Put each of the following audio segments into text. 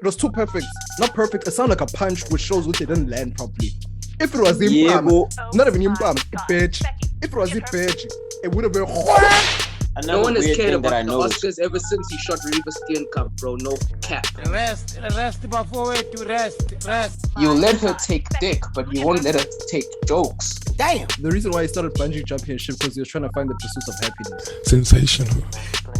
It was too perfect. Not perfect. It sounded like a punch, which shows what they didn't land properly. If it was the not even Impam, bitch. If it was the bitch, it would have been. No one has cared about the Oscars ever since he shot Reeva Steenkamp, bro. No cap. Rest before to rest. You let her take dick, but you won't let her take jokes. Damn. The reason why he started bungee jumping and shit because he was trying to find the pursuit of happiness. Sensational.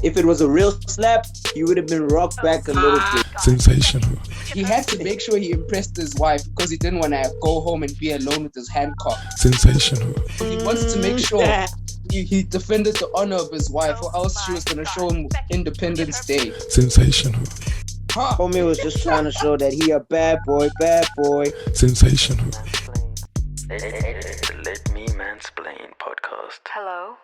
If it was a real slap, he would have been rocked back a little bit. Sensational. He had to make sure he impressed his wife because he didn't want to go home and be alone with his hand cocked. Sensational. He wants to make sure he defended the honor of his wife, or else she was going to show him Independence Day. Sensational. Homie was just trying to show that he a bad boy. Sensational. Let Me Mansplain Podcast. Hello?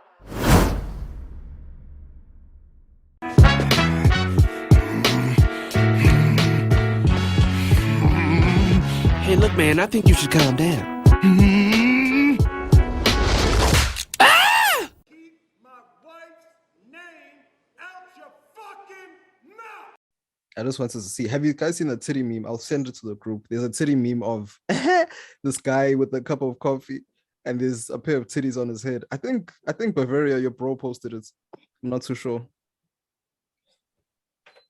Hey, look, man, I think you should calm down. I just wanted to see. Have you guys seen the titty meme? I'll send it to the group. There's a titty meme of this guy with a cup of coffee and there's a pair of titties on his head. I think Bavaria, your bro, posted it. I'm not too sure.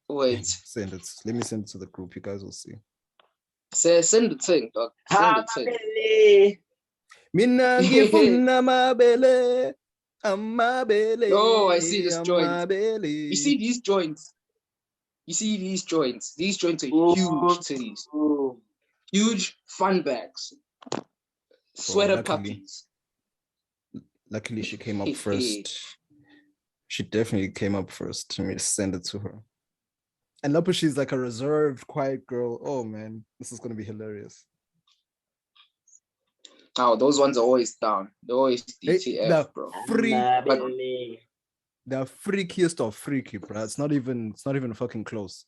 Wait. Send it. Let me send it to the group. You guys will see. Send the thing, dog. Send the thing. Mina ngifuna mabele, amabele. Oh, I see this joint. You see these joints? These joints are huge titties. Huge fun bags. Sweater puppies. Luckily, she came up first. She definitely came up first. Let me send it to her. And Lapu, she's like a reserved, quiet girl. Oh, man. This is going to be hilarious. Oh, those ones are always down. They're always DTF, bro. The freakiest of freaky, bro. It's not even fucking close.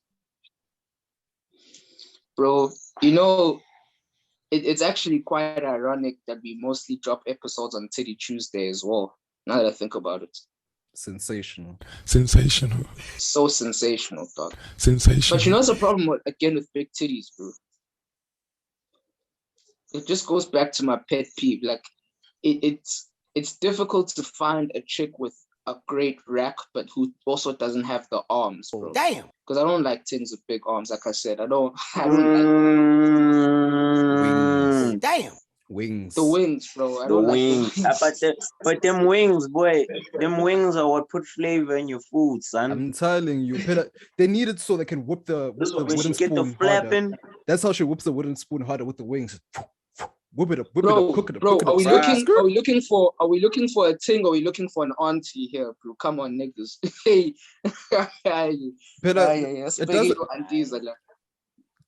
Bro, you know, it's actually quite ironic that we mostly drop episodes on Titty Tuesday as well. Now that I think about it. Sensational. So sensational, dog. Sensational. But you know what's the problem with big titties, bro? It just goes back to my pet peeve. Like, it's difficult to find a chick with a great rack, but who also doesn't have the arms, bro. Damn. Because I don't like things with big arms. Like I said, I don't like wings. Damn. Wings. The wings, bro. I don't like the wings. But them wings, boy. Them wings are what put flavor in your food, son. I'm telling you, they need it so they can whip the wooden spoon the flapping. harder. That's how she whips the wooden spoon harder with the wings. Whip it up, cook it up. Bro, are we looking for a ting? Or are we looking for an auntie here, bro? Come on, niggas. Hey,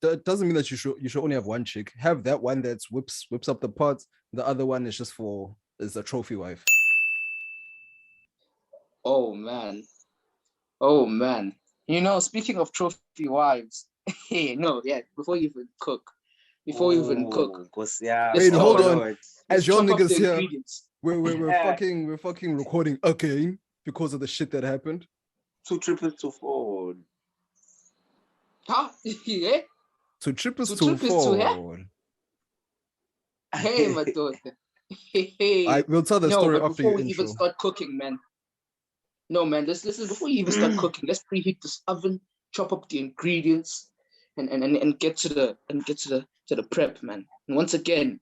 it doesn't mean that you should only have one chick. Have that one that whips up the pot. The other one is just is a trophy wife. Oh man. You know, speaking of trophy wives, before you even cook. Wait, hold on. As your niggas here, we're fucking recording again because of the shit that happened. 2 triples to 4. Huh? Yeah. 2 triples to 4. Hey, my daughter. We'll tell the story after before you we intro. even start cooking, man. No, man. Listen. Before you even start cooking, let's preheat this oven, chop up the ingredients, and get to the prep, man. And once again,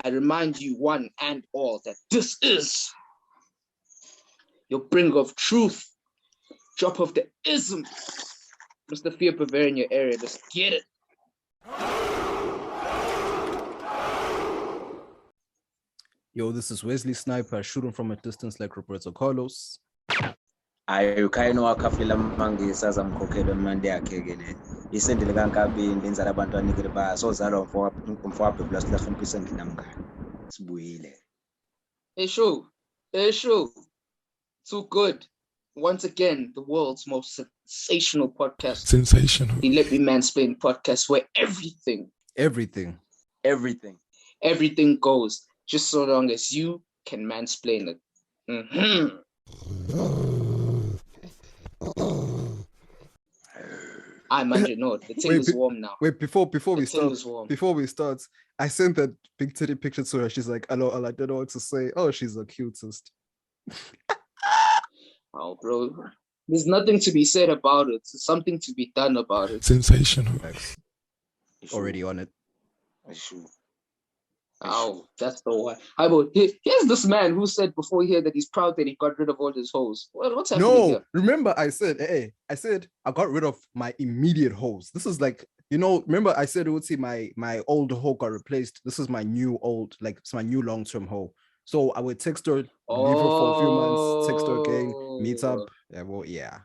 I remind you, one and all, that this is your bringer of truth, drop of the ism. Mr. Fear Bavaria in your area, let's get it. Yo, this is Wesley Sniper. I shoot him from a distance like Roberto Carlos. Ayukhayini wakhafela mangisa azamkhokhela imandi yakhe ke le isendele kankabini lenzala abantwana ke ba sozalwa umfowabo plus la hlonipha nginamngani sibuyile. Hey show too good. Once again, the world's most sensational podcast. Sensational. The Let Me Mansplain Podcast, where everything goes, just so long as you can mansplain it. I mind you know the thing is warm now. Wait, before The we thing start, is warm. I sent that big titty picture to her. She's like, I don't know what to say. Oh, she's the cutest. Oh, bro. There's nothing to be said about it. There's something to be done about it. Sensational. Already on it. Oh, that's the one. Here's this man who said before here that he's proud that he got rid of all his hoes. What's happening No, here? remember I said, I got rid of my immediate hoes. This is like, remember I said, would see my old hoe got replaced. This is my new it's my new long-term hoe. So I would text her, leave her for a few months, text her again, meet up. Yeah, well, yeah.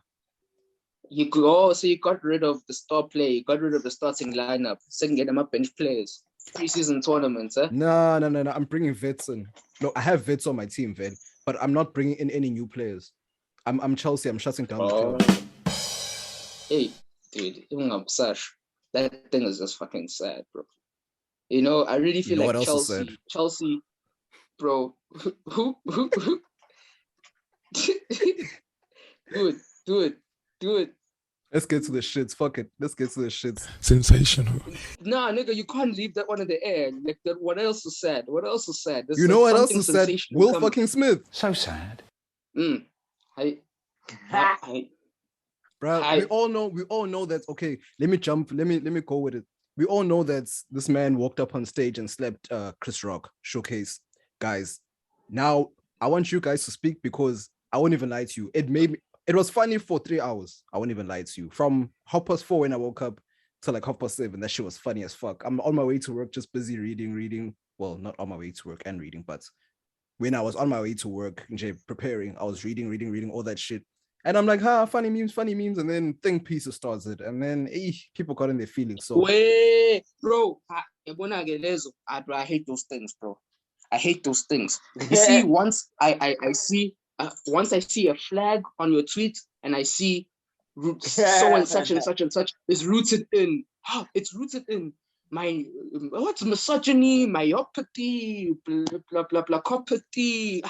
So you got rid of the star player, you got rid of the starting lineup, second get them up bench players. Preseason tournaments, eh? No. I'm bringing vets in. No, I have vets on my team, Ven, but I'm not bringing in any new players. I'm Chelsea. I'm shutting down the club. Hey, dude, that thing is just fucking sad, bro. I really feel like Chelsea, bro. Do it. Let's get to the shits. Fuck it. Let's get to the shits. Sensational. Nah, nigga, you can't leave that one in the air. Like that. What else is sad? What else is sad? Will fucking Smith. So sad. Bro, we all know that. Okay, let me go with it. We all know that this man walked up on stage and slapped Chris Rock showcase. Guys, now I want you guys to speak because I won't even lie to you. It was funny for 3 hours. I won't even lie to you. From 4:30 when I woke up to like 7:30, that shit was funny as fuck. I'm on my way to work, just busy reading. Well, not on my way to work and reading, but when I was on my way to work, preparing, I was reading all that shit. And I'm like, funny memes. And then think pieces started. And then people got in their feelings. So wait, bro, I hate those things, bro. I hate those things. You see, once I see a flag on your tweet and I see so and such is rooted in. It's rooted in my what's misogyny, myopathy, blah blah blah, copathy.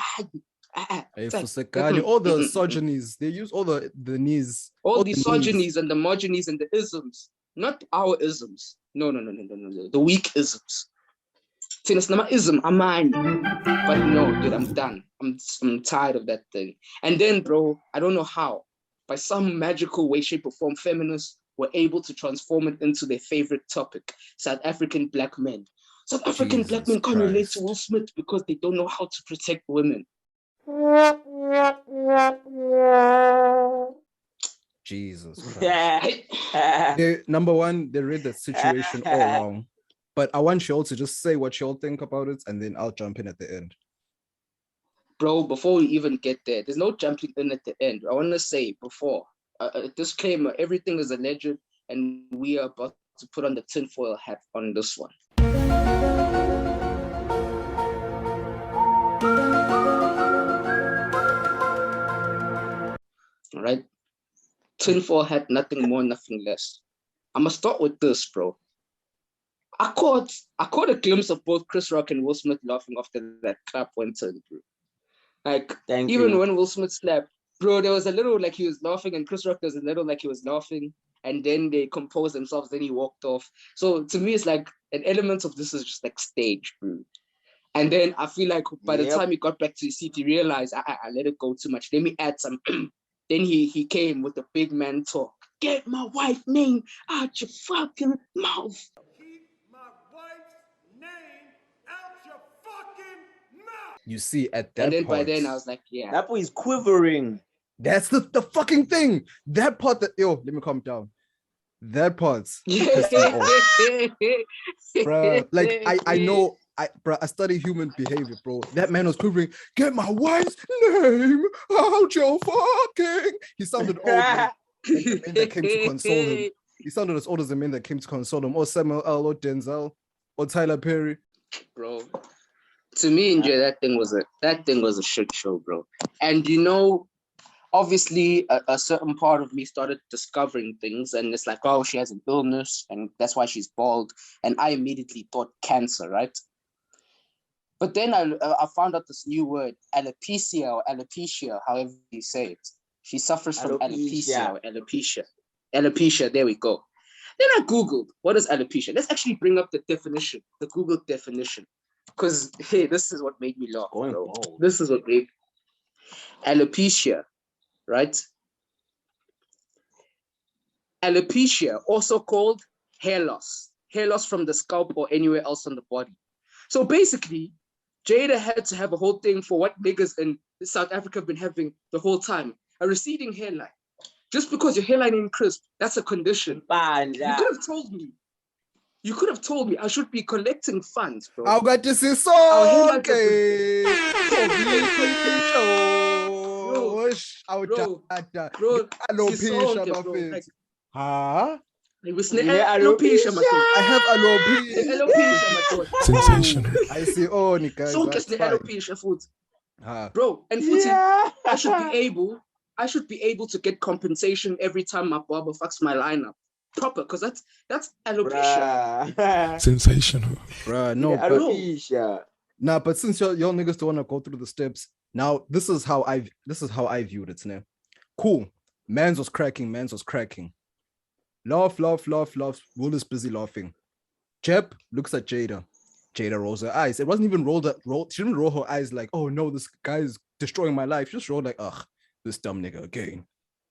All the misogynies, they use all the knees, all the misogynies and the misogynies and the isms, not our isms. No, the weak isms. But no, dude, I'm done. I'm tired of that thing. And then, bro, I don't know how, by some magical way, shape, or form, feminists were able to transform it into their favorite topic: South African black men. South African black men can't relate to Will Smith because they don't know how to protect women. Jesus Christ. Number one, they read the situation all wrong. But I want you all to just say what you all think about it, and then I'll jump in at the end. Bro, before we even get there, there's no jumping in at the end. I want to say before, a disclaimer, everything is alleged, and we are about to put on the tinfoil hat on this one. All right? Tinfoil hat, nothing more, nothing less. I'm going to start with this, bro. I caught a glimpse of both Chris Rock and Will Smith laughing after that clap went in, bro. Like, when Will Smith slapped, bro, there was a little like he was laughing, and Chris Rock, there was a little like he was laughing, and then they composed themselves, then he walked off. So to me, it's like an element of this is just like stage, bro. And then I feel like by the time he got back to his seat, he realized, I let it go too much. Let me add some. Then he came with the big man talk. Get my wife's name out your fucking mouth. You see, at that and then point, by then I was like, yeah, that boy is quivering. That's the fucking thing. That part let me calm down. That part, bro. Like I know, I study human behavior, bro. That man was quivering. Get my wife's name out your fucking. He sounded old. Like the men that came to console him. He sounded as old as the men that came to console him, or Samuel L. or Denzel, or Tyler Perry, bro. To me, Njay, that thing was a shit show, bro. And obviously, a certain part of me started discovering things, and it's like, oh, she has an illness, and that's why she's bald. And I immediately thought cancer, right? But then I found out this new word, alopecia or alopecia, however you say it. She suffers from alopecia or alopecia. Alopecia, there we go. Then I Googled, what is alopecia? Let's actually bring up the definition, the Google definition. Because, hey, this is what made me laugh, bro. This is what made alopecia, right? Alopecia, also called hair loss from the scalp or anywhere else on the body. So basically, Jada had to have a whole thing for what niggas in South Africa have been having the whole time, a receding hairline. Just because your hairline ain't crisp, that's a condition. You could have told me. You could have told me I should be collecting funds, bro. I got to see so okay. Huh? Alopecia, I have alopecia. Sensational. I see. Oh, Nika. So gets the alopecia food. Bro, and footy, I should be able to get compensation every time my barber fucks my lineup. Proper, because that's alopecia. Sensational. Bruh, no, alopecia. Nah, but since y'all niggas don't want to go through the steps, now this is how I viewed it now. Cool. Mans was cracking. Laugh. Will is busy laughing. Jeb looks at Jada. Jada rolls her eyes. It wasn't even she didn't roll her eyes like, oh no, this guy is destroying my life. She just rolled like, ugh, this dumb nigga again.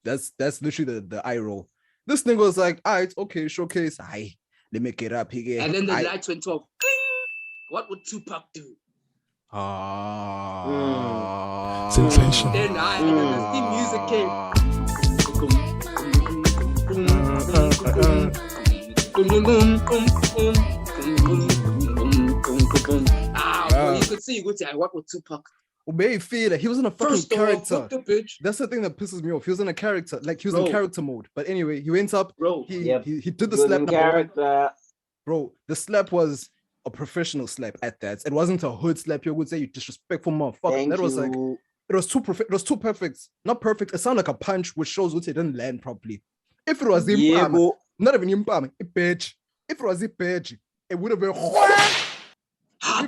That's literally the eye roll. This nigga was like, alright, okay, showcase. Aye, let me get up here. And then the lights went off. What would Tupac do? Sensational. Then the music came. You could see, what would Tupac? Obey feel like he was in a fucking character. That's the thing that pisses me off. He was in a character, like he was in character mode. But anyway, he went up. He did the slap. Character. Bro, the slap was a professional slap at that. It wasn't a hood slap. You would say you disrespectful motherfucker. That was like it was too perfect. It was too perfect. Not perfect. It sounded like a punch, which shows what it didn't land properly. If it was not even impam, a bitch. If it was a bitch, it would have been.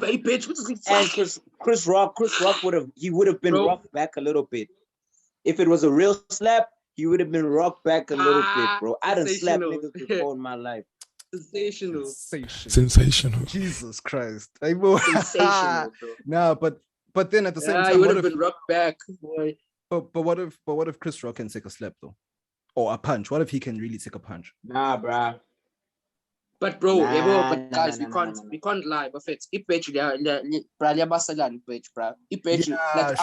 Baby bitch, what does he say? And Chris Rock would have been rocked back a little bit. If it was a real slap, he would have been rocked back a little bit, bro. I done slapped niggas before in my life. Sensational. Jesus Christ. Sensational, bro. Nah, but then at the same time, he would have been rocked back, boy. But what if Chris Rock can take a slap though? Or a punch? What if he can really take a punch? Nah, bruh. But bro, guys, we can't lie. But it's I'd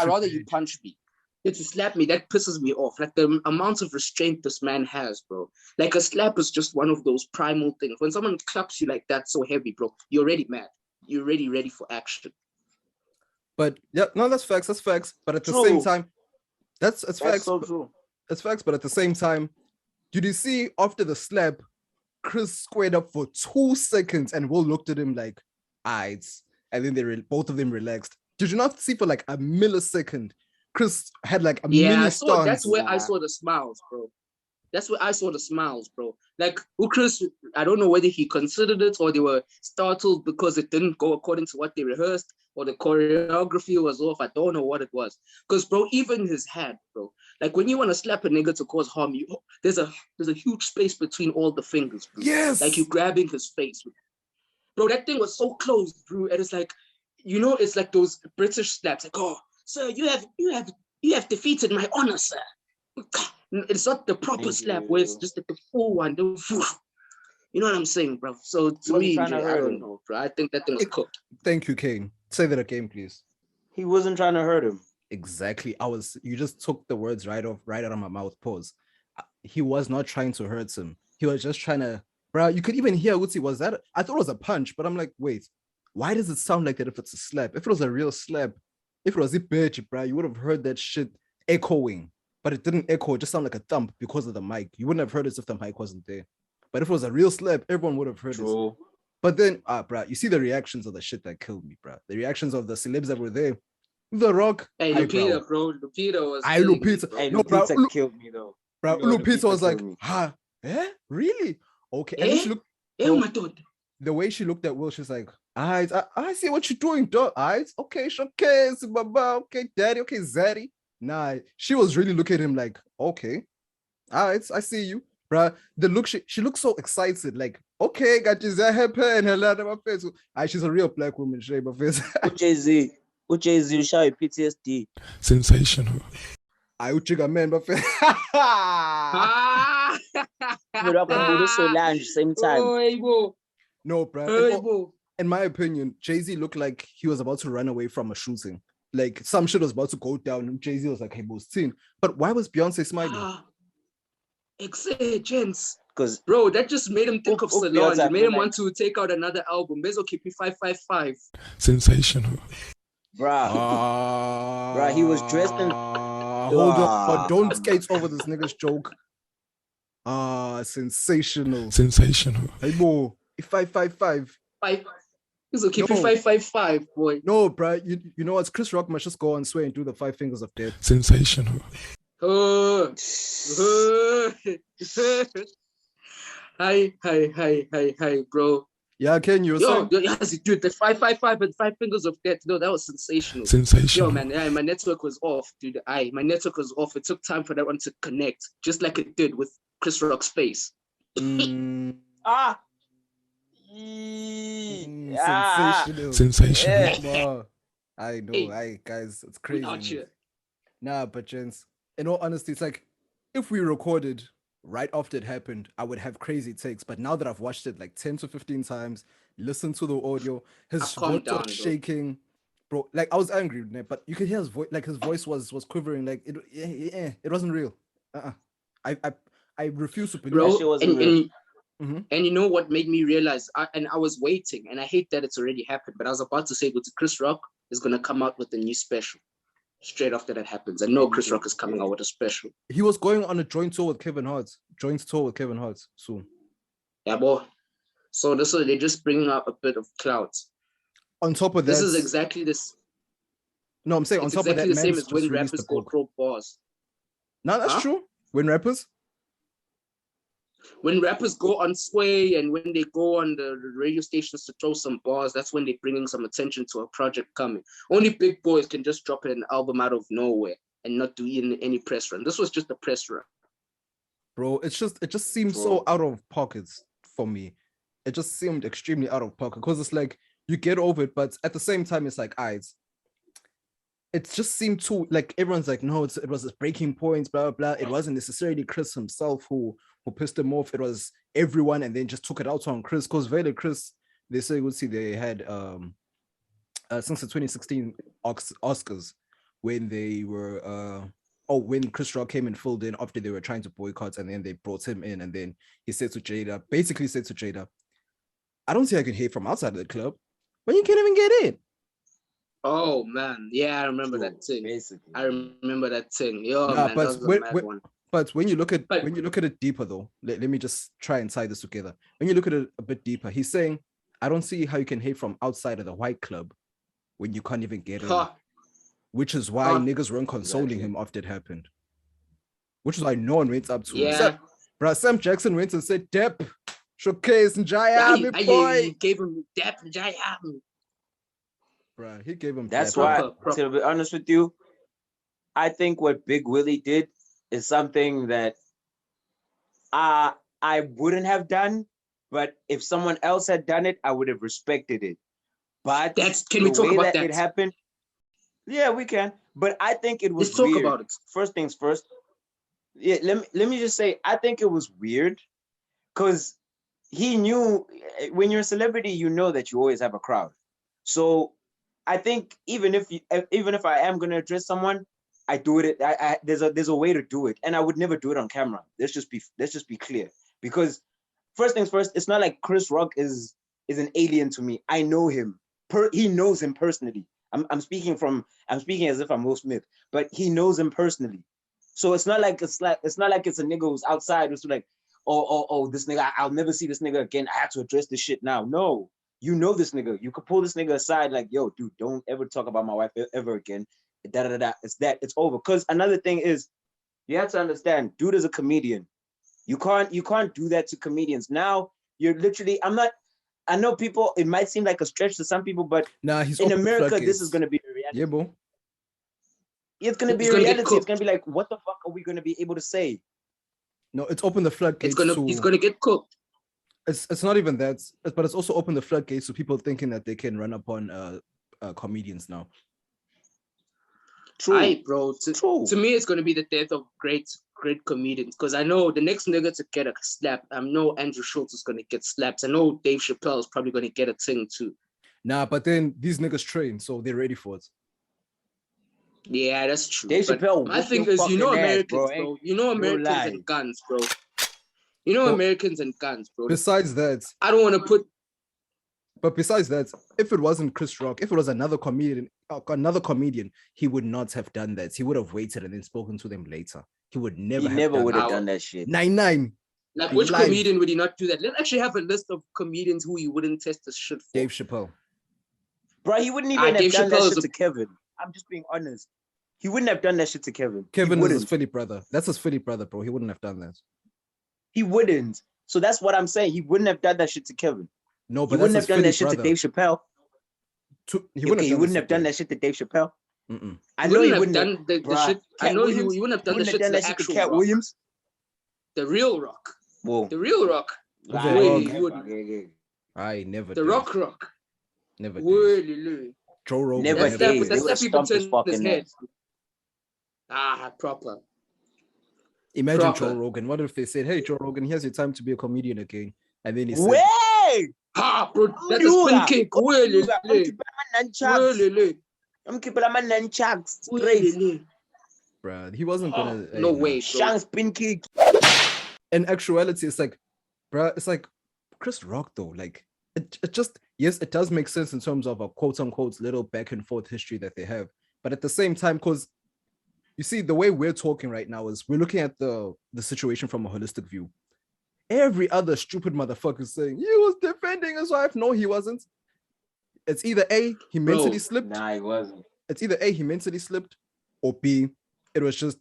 rather you punch me. If you slap me, that pisses me off. Like the amount of restraint this man has, bro. Like a slap is just one of those primal things. When someone claps you like that so heavy, bro, you're already mad. You're already ready for action. But yeah, no, that's facts. But at the same time, that's facts. So true. That's facts. But at the same time, did you see after the slap, Chris squared up for 2 seconds and Will looked at him like, eyes, and then both of them relaxed. Did you not see for like a millisecond? Chris had like a mini stance. That's where I saw the smiles, bro. Like, Chris, I don't know whether he considered it or they were startled because it didn't go according to what they rehearsed or the choreography was off. I don't know what it was. Because, bro, even his hand, bro. Like, when you want to slap a nigga to cause harm, there's a huge space between all the fingers, bro. Yes. Like, you grabbing his face. Bro, that thing was so close, bro. And it's like, it's like those British slaps. Like, oh, sir, you have defeated my honor, sir. It's not the proper slap where it's just like the full one. You know what I'm saying, bro? So to me, I don't know, bro. I think that thing was cooked. Thank you, K.A.N.E. Say that again, please. He wasn't trying to hurt him. Exactly. You just took the words right out of my mouth. Pause. He was not trying to hurt him. He was just trying to, bro. You could even hear Woodsy. Was that? I thought it was a punch, but I'm like, wait, why does it sound like that if it's a slap? If it was a real slap, if it was a bitch, bro, you would have heard that shit echoing. But it didn't echo. It just sounded like a thump because of the mic. You wouldn't have heard it if the mic wasn't there. But if it was a real slap, everyone would have heard it. But then, bro, you see the reactions of the shit that killed me, bro. The reactions of the celebs that were there. The Rock. Hey, Lupita, bro. Lupita was. Lupita. Hey, Lupita killed me, though. Bro, Lupita was like, really? Okay. And then she looked. The way she looked at Will, she's like, I see what you're doing, dog. Okay, showcase, baba. Okay, daddy. Okay, zaddy. Nah, she was really looking at him like, okay, I see you. bruh. The look, she looks so excited. Like, okay, got you that happen. She's a real black woman. Shape of face. Jay-Z show PTSD. Sensational. I would trigger man, but Ah! Same time. Hey, bro. no, bruh. Hey, bro. In my opinion, Jay-Z looked like he was about to run away from a shooting. Like some shit was about to go down, and Jay-Z was like, "Hey, boss, team." But why was Beyonce smiling? Gents. Because Bro, that just made him think of Beyonce, Solange. It made him like- want to take out another album. Bezo keep 555. Sensational. bruh, he was dressed in Hold on, but don't skate over this nigga's joke. Sensational. Sensational. Hey, boy, 555. Bezo keep No. 555, boy. No, bruh. You know what? Chris Rock must just go and swear and do the 5 fingers of death. Sensational. Hi, bro. Yeah, Ken, you were Yo, saying? yes, dude, the 555 and 5 fingers of death. No, that was sensational. Sensational. Yo, man, yeah, my network was off, dude. My network was off. It took time for that one to connect, just like it did with Chris Rock's face. Mm, sensational. Sensational. Wow. I know, Hey. guys, it's We crazy. out man. here. Nah, but gents, in all honesty, it's like if we recorded right after it happened, I would have crazy takes. But now that I've watched it like 10 to 15 times, listened to the audio, his I've calmed voice was down, bro. shaking, bro. Like I was angry, but you could hear his voice, like his voice was quivering, like it wasn't real. I refuse to believe. Bro, That shit wasn't and, real. and, and you know what made me realize, I was waiting, and I hate that it's already happened, but I was about to say, with Chris Rock is going to come out with a new special straight after that happens. I know Chris Rock is coming out with a special. He was going on a joint tour with Kevin Hart soon. Yeah, boy. So they're just bringing up a bit of clout. On top of that, This is exactly this. no, I'm saying on It's top exactly of the that, same Mans as when just released rappers the go book. throw bars. No, that's Huh? true. When rappers, When rappers go on Sway and when they go on the radio stations to throw some bars, that's when they're bringing some attention to a project coming. Only big boys can just drop an album out of nowhere and not do any press run. This was just a press run. bro, it just seemed so out of pocket for me. It just seemed extremely out of pocket because it's like you get over it, but at the same time, it's like eyes. It just seemed too like everyone's like, no, it was a breaking point, blah blah blah. It wasn't necessarily Chris himself who pissed him off. It was everyone, and then just took it out on Chris. Because Vele Chris, they say we'll see they had since the 2016 Oscars when they were when Chris Rock came and filled in after they were trying to boycott, and then they brought him in, and then he said to Jada, I don't see how I can hear from outside of the club when you can't even get in. Oh man, yeah, I remember that thing. Basically. I remember that thing. Yo, Nah, man, but that was a mad one. But when you look at it deeper though, let me just try and tie this together. When you look at it a bit deeper, he's saying, I don't see how you can hate from outside of the white club when you can't even get in. Huh. Which is why niggas weren't consoling him after it happened. Which is why no one went up to him. Yeah. Sam Jackson went and said, Dep, showcase and Yeah, Jaya, he boy. gave him depth and Jaya. Bruh, he gave him That's dep. why, Proper. to be honest with you, I think what Big Willie did is something that I wouldn't have done, but if someone else had done it, I would have respected it. But Can we the talk way about that? it happened, yeah, we can. But I think it was Let's talk weird. about it. First things first. Yeah, let me just say, I think it was weird because he knew when you're a celebrity, you know that you always have a crowd. So I think even if I am gonna address someone, I do it. There's a way to do it, and I would never do it on camera. Let's just be clear. Because first things first, it's not like Chris Rock is an alien to me. I know him. He knows him personally. I'm speaking as if I'm Will Smith, but he knows him personally. So it's not like it's a nigga who's outside who's like, oh, this nigga, I'll never see this nigga again. I have to address this shit now. No, you know this nigga. You could pull this nigga aside, like, yo, dude, don't ever talk about my wife ever again. It's over. Because another thing is, you have to understand, dude is a comedian. You can't do that to comedians. Now you're literally, I know people, it might seem like a stretch to some people, but Nah, he's in open America, floodgates. this is gonna be a reality. Yeah, bro. It's gonna be It's a gonna get reality. It's cooked. gonna be like, what the fuck are we gonna be able to say? No, it's opened the floodgates. He's gonna get cooked. It's not even that, but it's also opened the floodgates to people thinking that they can run upon comedians now. True. Aye, bro. To me, it's gonna be the death of great comedians. Because I know the next nigga to get a slap. I know Andrew Schultz is gonna get slaps. I know Dave Chappelle is probably gonna get a thing too. Nah, but then these niggas train, so they're ready for it. Yeah, that's true. Dave Chappelle. My thing is, Americans, bro. You know Americans and guns, bro. Americans and guns, bro. Besides that, I don't want to put. But besides that, if it wasn't Chris Rock, if it was another comedian, he would not have done that. He would have waited and then spoken to them later. He would never. He never would have done that shit. 9-9. Like, which comedian would he not do that? Let's actually have a list of comedians who he wouldn't test this shit for. Dave Chappelle. Bro, he wouldn't even have done that shit to Kevin. I'm just being honest. He wouldn't have done that shit to Kevin. Kevin is his Philly brother. That's his Philly brother, bro. He wouldn't have done that. He wouldn't. So that's what I'm saying. He wouldn't have done that shit to Kevin. No, but he wouldn't have done that shit to Dave Chappelle. He wouldn't have done that shit to Dave Chappelle. Mm-mm. I know he wouldn't have done the shit. I know he wouldn't have done the shit to the actual Cat Rock. Williams. The real Rock. Whoa. The real Rock. He wouldn't. I never. The Rock. Never. Joe Rogan. Never. That's people turn his head. Proper. Imagine Joe Rogan. What if they said, "Hey, Joe Rogan, here's your time to be a comedian again," and then he said, "Wait, bro, that's a spin kick. I'm keeping my nunchucks straight." Bruh, he wasn't gonna. No way, Shang spin kick. In actuality, it's like, bruh, it's like Chris Rock though. Like, it just, yes, it does make sense in terms of a quote unquote little back and forth history that they have, but at the same time, because you see, the way we're talking right now is we're looking at the situation from a holistic view. Every other stupid motherfucker is saying, he was defending his wife. No, he wasn't. It's either A, he mentally slipped. Nah, he wasn't. It's either A, he mentally slipped, or B, it was just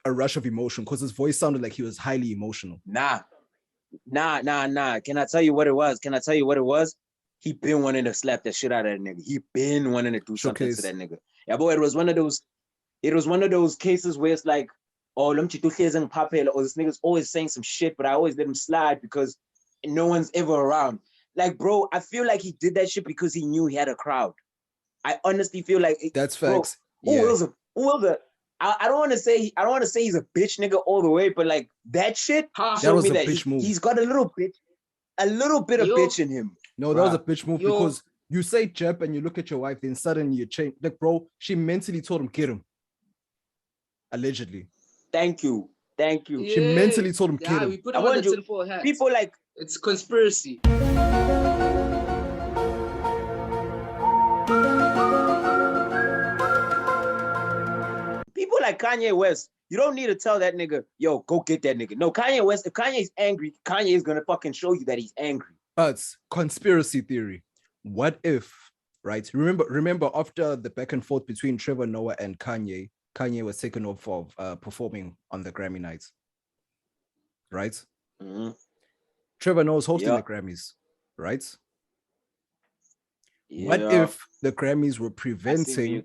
a rush of emotion because his voice sounded like he was highly emotional. Nah. Can I tell you what it was? He been wanting to slap the shit out of that nigga. He been wanting to do something to that nigga. Yeah, boy, it was one of those cases where it's like, oh, or this nigga's always saying some shit, but I always let him slide because no one's ever around. Like, bro, I feel like he did that shit because he knew he had a crowd. I honestly feel like that's facts. I don't want to say he's a bitch nigga all the way, but like that shit showed me that he's got a little bit of bitch in him. No, that was a bitch move because you say Jep and you look at your wife, then suddenly you change. Like, bro, she mentally told him, get him. Allegedly. Thank you. Yeah. She mentally told him, get him. We put him on the tinfoil hat. People like, it's conspiracy. People like Kanye West, you don't need to tell that nigga, yo, go get that nigga. No, Kanye West, if Kanye's angry, Kanye is gonna fucking show you that he's angry. But conspiracy theory. What if, right? Remember after the back and forth between Trevor Noah and Kanye was taken off of performing on the Grammy nights. Right? Mm-hmm. Trevor Noah's hosting the Grammys, right? Yeah. What if the Grammys were preventing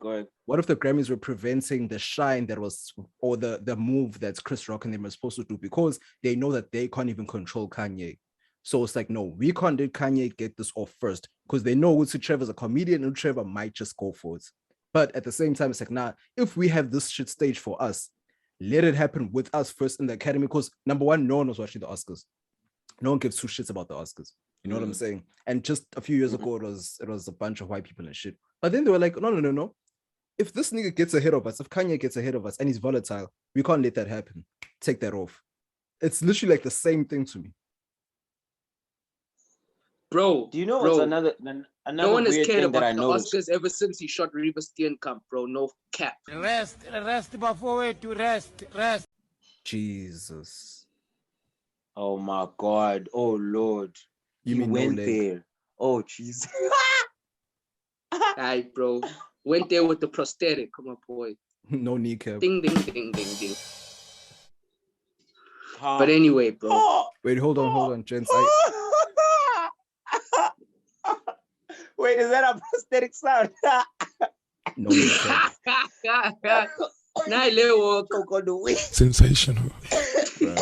the shine that was, or the move that Chris Rock and them were supposed to do, because they know that they can't even control Kanye. So it's like, no, we can't let Kanye get this off first, because they know Trevor's a comedian and Trevor might just go for it. But at the same time, it's like, nah, if we have this shit stage for us, let it happen with us first in the Academy, because number one, no one was watching the Oscars. No one gives two shits about the Oscars. You know what I'm saying? And just a few years ago, it was a bunch of white people and shit. But then they were like, no. If this nigga gets ahead of us, if Kanye gets ahead of us and he's volatile, we can't let that happen. Take that off. It's literally like the same thing to me. Bro, do you know what's another no one has cared about the noticed? Oscars ever since he shot Reeva Steenkamp, bro. No cap. Rest before to rest. Jesus. Oh my God. Oh Lord. You mean went there. Oh Jesus. Aye, bro. Went there with the prosthetic. Come on, boy. No kneecap. Ding, ding, ding, ding, ding. But anyway, bro. Wait, hold on, gents. Wait, is that a prosthetic sound? No kneecap. Sensational. bro.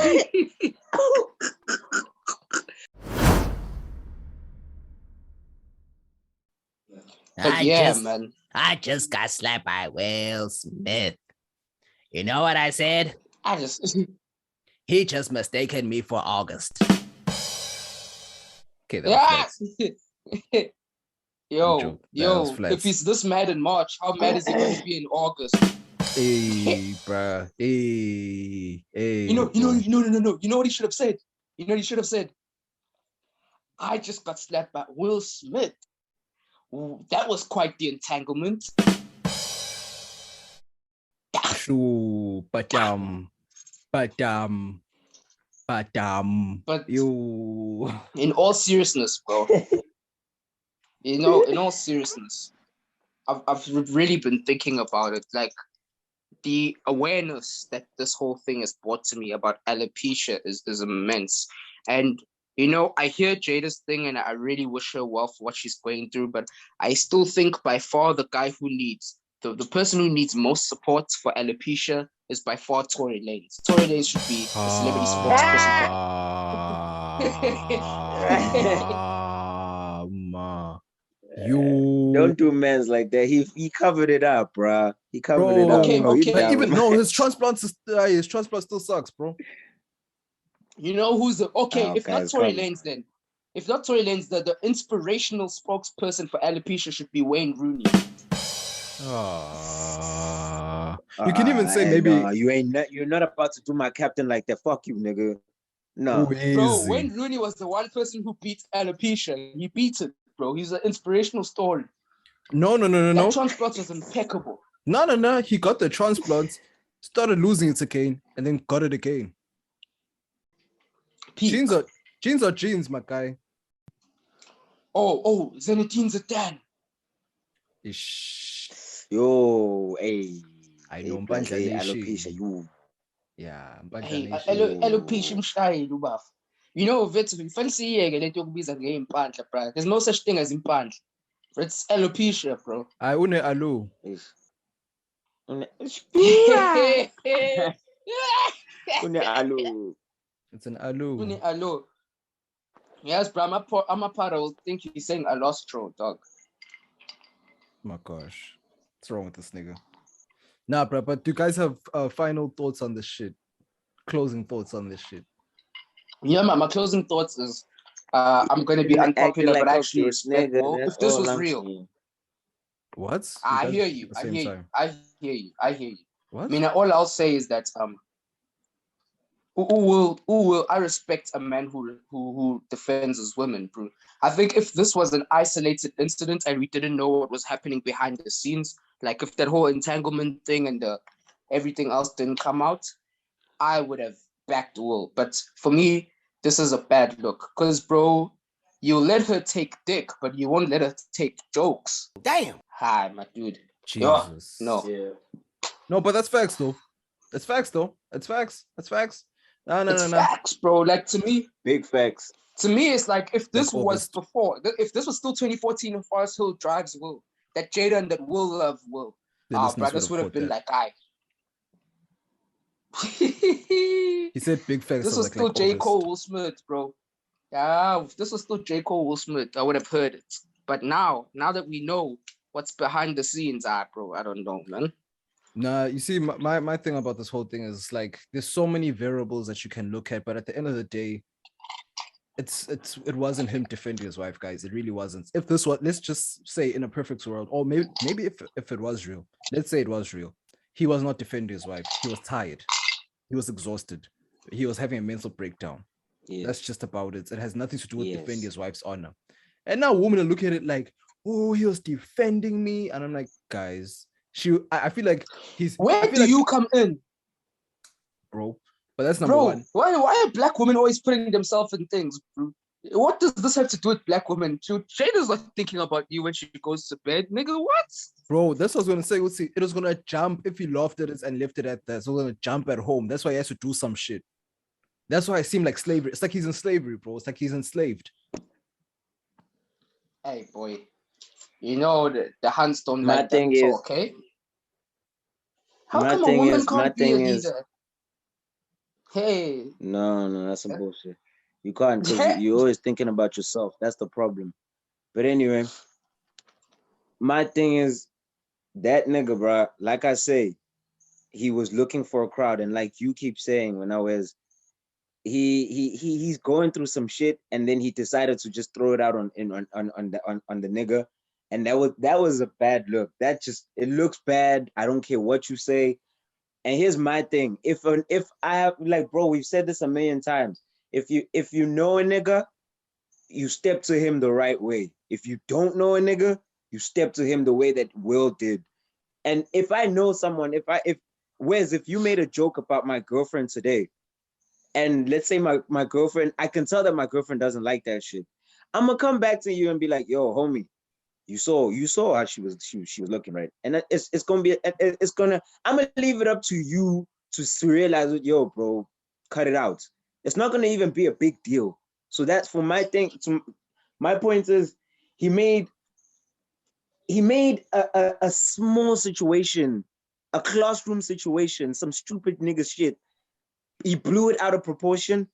But yeah, man. I just got slapped by Will Smith. You know what I said? I just He just mistaken me for August. Okay, that was flex. yo, Joke. That was yo, flex. if he's this mad in March, how mad is he going to be in August? Hey, bro. Hey. No. bro. You know what he should have said? You know what he should have said? I just got slapped by Will Smith. Ooh, that was quite the entanglement. Shoo, but you. In all seriousness, bro. In all seriousness, I've really been thinking about it. Like, the awareness that this whole thing has brought to me about alopecia is immense. And I hear Jada's thing, and I really wish her well for what she's going through. But I still think by far the guy who needs the person who needs most support for alopecia is by far Tory Lanez. Tory Lanez should be the celebrity spokesperson. You Don't do men's like that. He covered it up, bro. He covered it up. Okay, bro. okay. But even his transplant still sucks, bro. You know who's the if not guys, Tory come. Lanez, then if not Tory Lanez, the inspirational spokesperson for alopecia should be Wayne Rooney. You can even say maybe you're not about to do my captain like that. Fuck you, nigga. No. Bro, Wayne Rooney was the one person who beat alopecia. He beat it, bro. He's an inspirational story. No. That transplant was impeccable. No. He got the transplant, started losing it again, and then got it again. Peak. Genes are genes, my guy. Oh, Zinedine Zidane. Ish. Yo, hey. I know Hey, Mbandla alopecia, Nation. you. Yeah, Hey, Mbandla Nation. alopecia mshayi lubaf. Vetsy, fancy let yokubiza ngeimpandla, bro. There's no such thing as impandla. It's alopecia, bro. I une alu. It's an alu. Alo. Yes, bro. I'm a part. I will think he's saying alostro, dog. My gosh, what's wrong with this nigga? Nah, bro. But do you guys have final thoughts on this shit? Closing thoughts on this shit? Yeah, man. My closing thoughts is, I'm gonna be unpopular, but actually respect Will. If this was real. What? I hear you. I hear you. What? I mean, all I'll say is that who will I respect a man who defends his women, bro. I think if this was an isolated incident and we didn't know what was happening behind the scenes, like if that whole entanglement thing and everything else didn't come out, I would have backed Will. But for me, this is a bad look. Because, bro, you let her take dick, but you won't let her take jokes. Damn. Hi, my dude. Jesus. No. Yeah. No, but that's facts, though. It's facts. No. Facts, bro. Like, to me, Big facts. to me, it's like if this Like was before, if this was still 2014 and Forest Hill drives Will, that Jada and that Will love Will. Bro, this would have been like, He said big facts. This was still J. Cole Will Smith, bro. Yeah, if this was still J. Cole Will Smith, I would have heard it. But now that we know what's behind the scenes, bro, I don't know, man. Nah, you see, my thing about this whole thing is like there's so many variables that you can look at, but at the end of the day, it wasn't him defending his wife, guys. It really wasn't. If this was, let's just say in a perfect world, or maybe if it was real, let's say it was real, he was not defending his wife. He was tired. He was exhausted. He was having a mental breakdown. Yes. That's just about it. It has nothing to do with Yes. defending his wife's honor. And now women are looking at it like, oh, he was defending me. And I'm like, guys, I feel like Where do you come in? Bro, but that's number Bro, one. why are black women always putting themselves in things, bro? What does this have to do with black women? Jada's not thinking about you when she goes to bed. Nigga, what? Bro, that's what I was gonna say. Let's see, it was gonna jump if he laughed at it and left it at that. So it's gonna jump at home. That's why he has to do some shit. That's why it seemed like slavery. It's like he's in slavery, bro. It's like he's enslaved. Hey, boy. You know the hands don't My like thing that is- talk, okay? How my come a thing woman is- my can't be a thing is- leader? Hey. No, that's some bullshit. You can't, because you're always thinking about yourself. That's the problem. But anyway, my thing is that nigga, bro. Like I say, he was looking for a crowd, and like you keep saying, when I was, he's going through some shit, and then he decided to just throw it out on the nigga, and that was a bad look. That just, it looks bad. I don't care what you say. And here's my thing: if I have, like, bro, we've said this a million times. If you know a nigga, you step to him the right way. If you don't know a nigga, you step to him the way that Will did. And if I know someone, if Wes, if you made a joke about my girlfriend today, and let's say my girlfriend, I can tell that my girlfriend doesn't like that shit, I'm gonna come back to you and be like, yo, homie, you saw how she was looking, right? And it's gonna be, I'm gonna leave it up to you to realize, yo, bro, cut it out. It's not gonna even be a big deal. So that's for my thing. My point is, he made a small situation, a classroom situation, some stupid nigga shit. He blew it out of proportion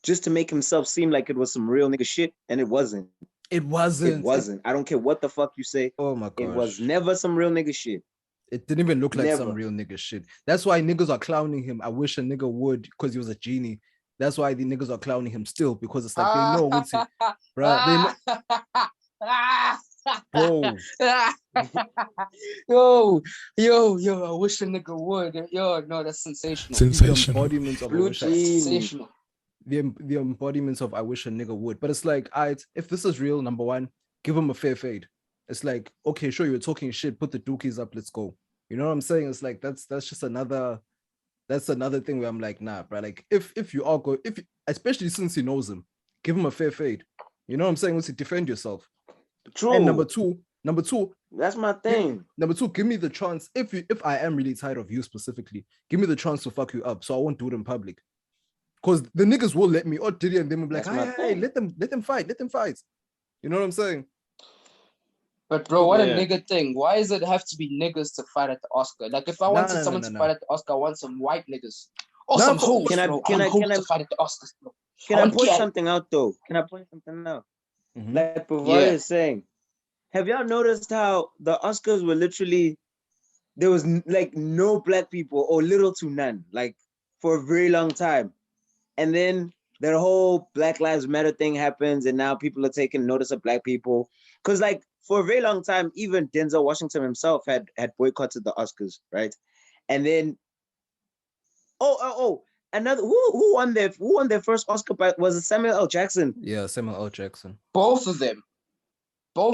just to make himself seem like it was some real nigga shit, and it wasn't. It wasn't. It wasn't. I don't care what the fuck you say. Oh my gosh. It was never some real nigga shit. It didn't even look like Never. some real nigga shit. That's why niggas are clowning him. I wish a nigga would, because he was a genie. That's why the niggas are clowning him still, because it's like they know what's it, bro. They know, bro. yo, I wish a nigga would. Yo, no, that's sensational. The Sensational. embodiments of I Blue wish Sensational. the embodiments of I wish a nigga would. But it's like, if this is real, number one, give him a fair fade. It's like, okay, sure, you were talking shit, put the dookies up, let's go. You know what I'm saying? It's like that's just another thing where I'm like, nah, bro. Like if you are especially since he knows him, give him a fair fade. You know what I'm saying? Once you defend yourself. True. And number two, that's my thing. Number two, give me the chance. If I am really tired of you specifically, give me the chance to fuck you up, so I won't do it in public. Because the niggas will let me, or Diddy and them will be like, hey, let them fight. You know what I'm saying? But bro, what a nigga thing. Why does it have to be niggas to fight at the Oscar? Like if I wanted someone to fight at the Oscar, I want some white niggas. Or some hoes, bro. Can I to fight at the Oscars, bro. Can I point something out though? Mm-hmm. Like Bavaria is saying, have y'all noticed how the Oscars were literally, there was like no black people or little to none, like for a very long time. And then the whole Black Lives Matter thing happens, and now people are taking notice of black people. Because like for a very long time, even Denzel Washington himself had boycotted the Oscars, right? And then another who won their first Oscar, was it Samuel L. Jackson? Yeah, Samuel L. Jackson. Both of them, bro.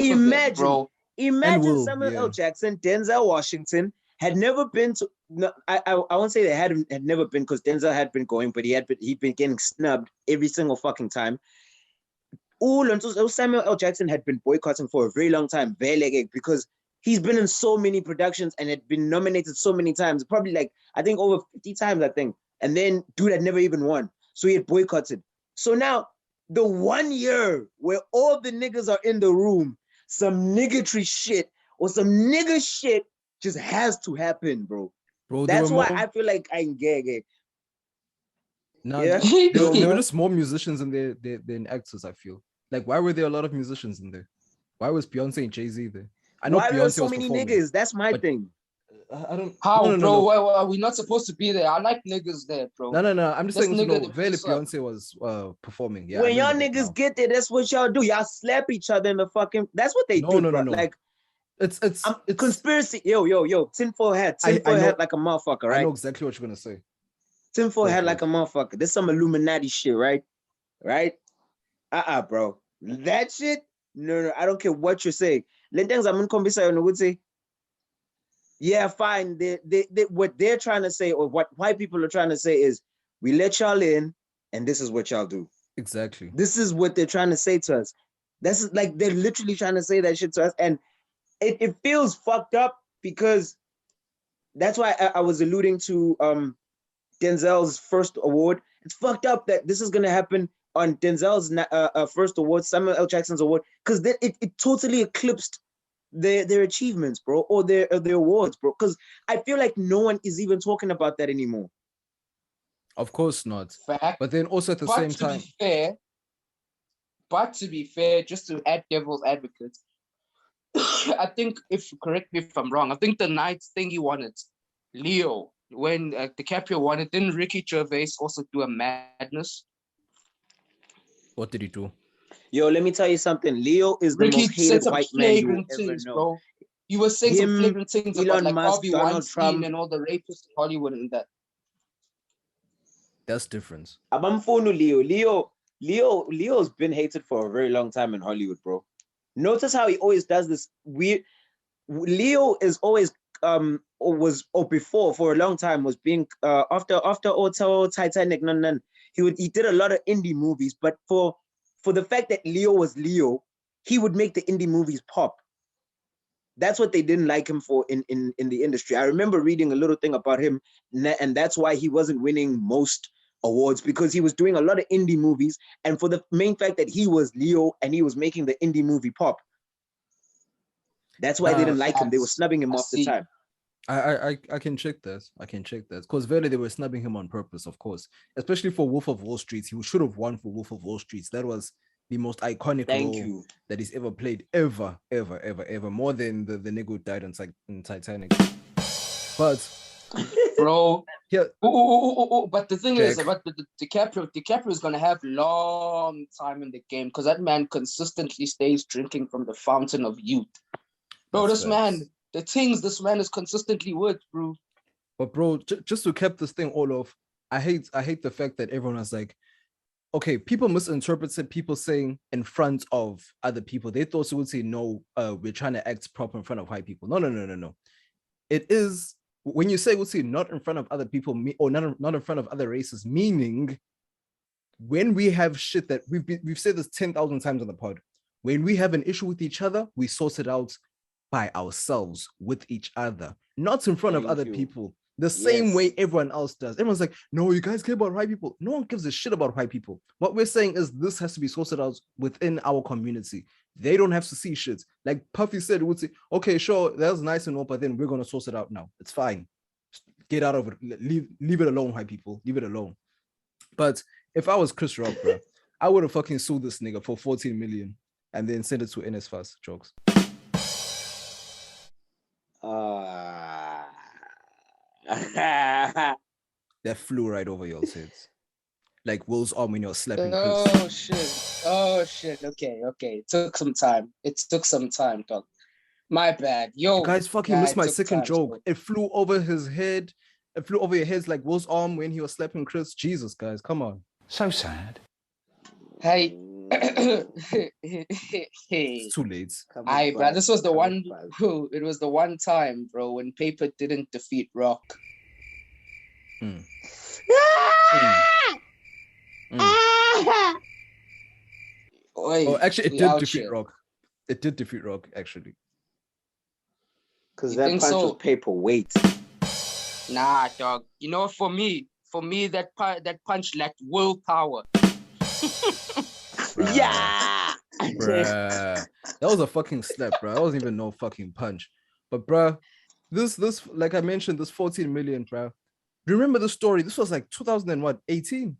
Imagine Samuel L. Jackson, Denzel Washington had never been to. No, I won't say they had never been, because Denzel had been going, but he'd been getting snubbed every single fucking time. Samuel L. Jackson had been boycotting for a very long time, because he's been in so many productions and had been nominated so many times, probably like I think over 50 times, I think. And then dude had never even won, so he had boycotted. So now the 1 year where all the niggas are in the room, some niggatry shit or some nigga shit just has to happen, bro. That's why I feel like I'm gay. No, there were just more musicians in there than actors, I feel. Like, why were there a lot of musicians in there? Why was Beyonce and Jay-Z there? I know why Beyonce were so many niggas? That's my thing. I don't. How, bro? Well, are we not supposed to be there? I like niggas there, bro. No. I'm just saying, Beyonce was performing. Yeah. When y'all niggas get there, that's what y'all do. Y'all slap each other in the fucking. That's what they do. No. Like, it's conspiracy. Yo. Tinfoil hat like a motherfucker, right? I know exactly what you're gonna say. Tinfoil hat like a motherfucker. There's some Illuminati shit, right? Bro. That shit. No. I don't care what you say. Yeah, fine. They what they're trying to say, or what white people are trying to say, is we let y'all in, and this is what y'all do. Exactly. This is what they're trying to say to us. That's like they're literally trying to say that shit to us, and it feels fucked up, because that's why I was alluding to Denzel's first award. It's fucked up that this is gonna happen on Denzel's first award, Samuel L. Jackson's award, because it totally eclipsed their achievements, bro, or their awards, bro. Because I feel like no one is even talking about that anymore. Of course not. Fact. But then also at the same time, to be fair, just to add devil's advocate, I think, if correct me if I'm wrong, I think the Knights thing he wanted, Leo, when DiCaprio won it, didn't Ricky Gervais also do a madness? what did he do? Yo, let me tell you something. Leo is the Ricky most said hated some white man you will flagrant ever things, know. bro. He was saying some Him, flagrant things Elon about like Musk, Harvey Donald Weinstein Trump. and all the rapists in Hollywood and that. That's different. Abamfunu Leo's been hated for a very long time in Hollywood, bro. Notice how he always does this weird. Leo is always before for a long time was being after Auto Titanic. He did a lot of indie movies, but for the fact that Leo was Leo, he would make the indie movies pop. That's what they didn't like him for in the industry. I remember reading a little thing about him, and that's why he wasn't winning most awards, because he was doing a lot of indie movies, and for the main fact that he was Leo and he was making the indie movie pop. That's why they didn't like him. They were snubbing him off the time. I can check that. Because really they were snubbing him on purpose, of course. Especially for Wolf of Wall Street. He should have won for Wolf of Wall Street. That was the most iconic role that he's ever played. Ever. More than the nigga who died in Titanic. But bro, yeah. But the thing is about DiCaprio is gonna have long time in the game, because that man consistently stays drinking from the fountain of youth. Bro, this man is consistently with, bro. But bro, just to cap this thing all off, I hate the fact that everyone was like, okay, people misinterpreted people saying in front of other people. They thought would say, no, we're trying to act proper in front of white people. No. It is, when you say would say not in front of other people, or not in front of other races, meaning when we have shit that we've said this 10,000 times on the pod, when we have an issue with each other, we sort it out by ourselves with each other, not in front of other people. The same way everyone else does. Everyone's like, no, you guys care about white people. No one gives a shit about white people. What we're saying is this has to be sorted out within our community. They don't have to see shit. Like Puffy said, would say, okay, sure, that was nice and all, but then we're going to source it out now. It's fine. Just get out of it. Leave it alone, white people. Leave it alone. But if I was Chris Rock, bro, I would have fucking sued this nigga for 14 million and then send it to NSFAS. Jokes. That flew right over your heads. Like Will's arm when you're slapping Chris. Oh shit. Okay. It took some time, dog. My bad. Yo, you guys fucking missed my second joke. Bro. It flew over his head. It flew over your heads like Will's arm when he was slapping Chris. Jesus, guys, come on. So sad. Hey. It's too late. Aye, bro. This was the one. It was the one time, bro, when Paper didn't defeat Rock. Oh, actually, it did defeat Rock. It did defeat Rock, actually. Because that punch was paperweight. Nah, dog. You know, for me, that punch lacked willpower. Bruh. Yeah. Bruh. That was a fucking slap, bro. That wasn't even no fucking punch. But bruh, this like I mentioned, this 14 million, bro. Remember the story? This was like 2018.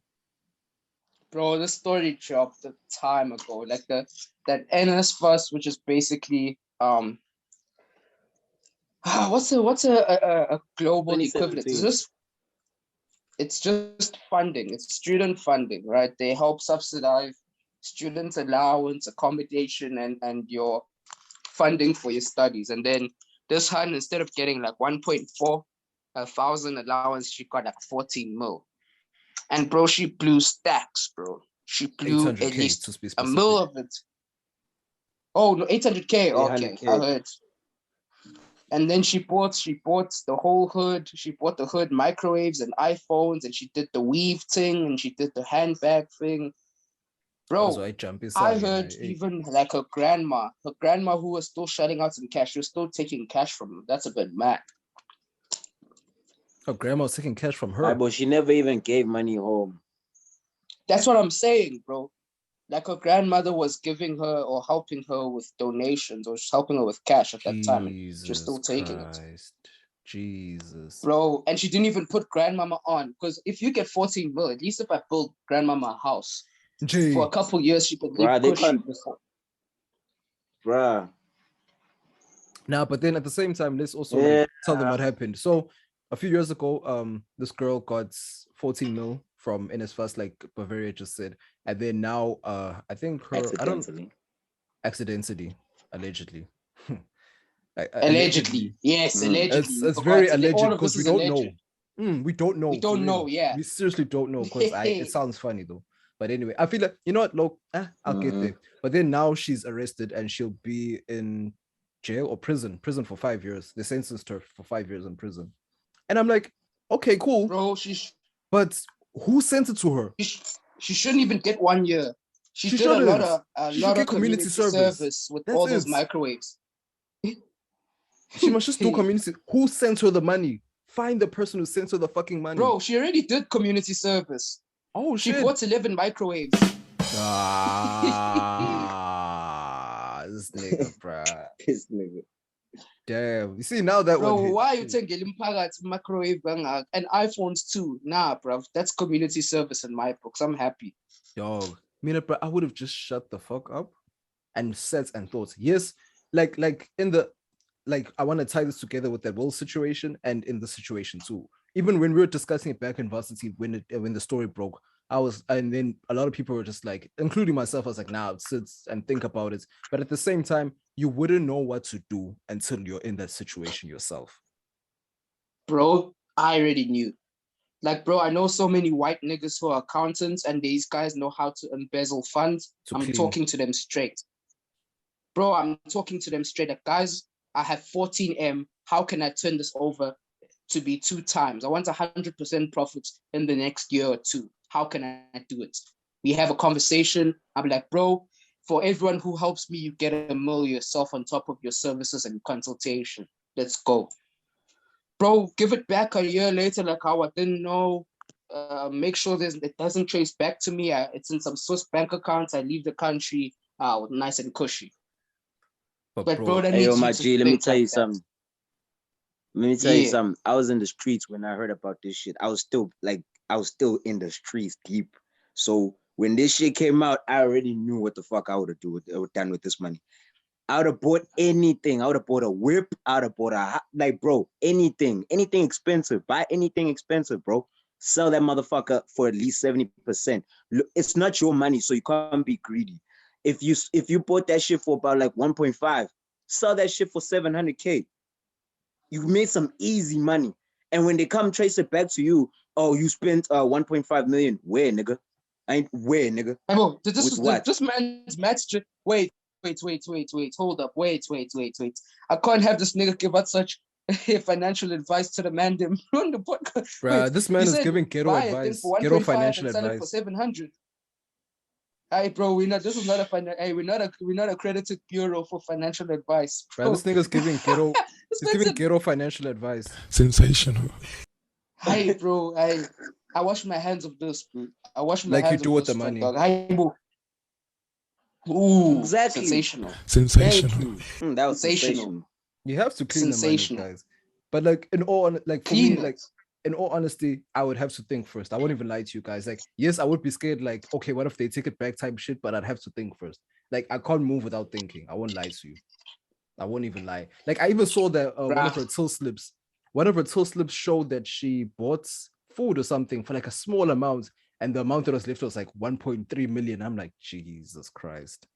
Bro, this story dropped a time ago. Like that NSFAS, which is basically what's a global equivalent? It's just funding. It's student funding, right? They help subsidize student allowance, accommodation, and your funding for your studies. And then this hun, instead of getting like 1.4 thousand allowance, she got like 14 mil. And bro, she blew stacks, bro. She blew at least a mil of it. Oh no, 800K. Okay, I heard. And then she bought the whole hood. She bought the hood, microwaves and iPhones, and she did the weave thing, and she did the handbag thing. Bro, I heard even like her grandma who was still shutting out some cash, she was still taking cash from her. That's a bit mad. Her grandma was taking cash from her. Right, but she never even gave money home. That's what I'm saying, bro. Like her grandmother was giving her or helping her with donations or just helping her with cash at that time. She was still taking it. Jesus. Bro, and she didn't even put grandmama on. Because if you get 14 mil, at least if I build grandmama a house, Gee. for a couple years, she could Bruh, live they cushy can't- before. Bruh. Now, but then at the same time, let's also Yeah. like tell them what happened. So a few years ago, this girl got 14 mil from NSFAS, like Bavaria just said, and then now, I think her accidentally, allegedly. Allegedly. Yes, allegedly. It's very All alleged of because this we is don't alleged. know. We don't know. We don't for know, real. yeah. We seriously don't know because it sounds funny though. But anyway, I feel like, you know what, Lo, I'll get there. But then now she's arrested and she'll be in jail or prison for 5 years. They sentenced her for 5 years in prison. And I'm like, okay, cool. Bro, but who sent it to her? She shouldn't even get 1 year. She did shouldn't. a lot of community service with That's all those microwaves. She must just do community. Who sent her the money? Find the person who sent her the fucking money. Bro, she already did community service. Oh, she shit. bought 11 microwaves. This nigga, bruh. This nigga. Damn. You see, now that bro, one. Why are you taking microwave and iPhones too? Nah, bro. That's community service in my books. I'm happy. Dog. Bro, I would have just shut the fuck up and said and thought. Yes, like in the I want to tie this together with that WiIl situation and in the situation too. Even when we were discussing it back in varsity, when the story broke, and then a lot of people were just like, including myself, I was like, nah, sit and think about it. But at the same time, you wouldn't know what to do until you're in that situation yourself. Bro, I already knew. Like, bro, I know so many white niggas who are accountants and these guys know how to embezzle funds. I'm talking to them straight. Bro, I'm talking to them straight. Like, guys, I have 14M. How can I turn this over to be 2 times? I want 100% profits in the next year or 2. How can I do it? We have a conversation. I'm like, bro, for everyone who helps me, you get a mil yourself on top of your services and consultation. Let's go. Bro, give it back a year later, like how I didn't know. Make sure it doesn't trace back to me. It's in some Swiss bank accounts. I leave the country nice and cushy. But bro, that needs my G, let me tell you that. something. Let me tell you something. I was in the streets when I heard about this shit. I was still in the streets deep. So when this shit came out, I already knew what the fuck I would have done with this money. I would have bought anything. I would have bought a whip. I would have bought bro, anything expensive. Buy anything expensive, bro. Sell that motherfucker for at least 70%. Look, it's not your money, so you can't be greedy. If you bought that shit for about like 1.5, sell that shit for 700K. You made some easy money. And when they come trace it back to you, oh, you spent 1.5 million. Where, nigga? Where, nigga? Bro, this man's match. Wait. Hold up. Wait. I can't have this nigga give out such financial advice to the man them on the podcast. Bruh, this man is giving ghetto advice. Ghetto financial advice. For 700. Hey, bro, we're not accredited bureau for financial advice. Bro, this nigga's giving ghetto. He's giving ghetto financial advice. Sensational. Hey, bro, I wash my hands of this, bro. I wash my hands hands you do with the money. Hey, bro. Ooh, exactly. Sensational. That was sensational. You have to clean the money, guys. But like in all honesty, I would have to think first. I won't even lie to you guys. Like, yes, I would be scared. Like, okay, what if they take it back type shit? But I'd have to think first. Like, I can't move without thinking. I won't lie to you. I won't even lie. Like, I even saw that one of her till slips showed that she bought food or something for like a small amount, and the amount that was left was like 1.3 million. I'm like, Jesus Christ,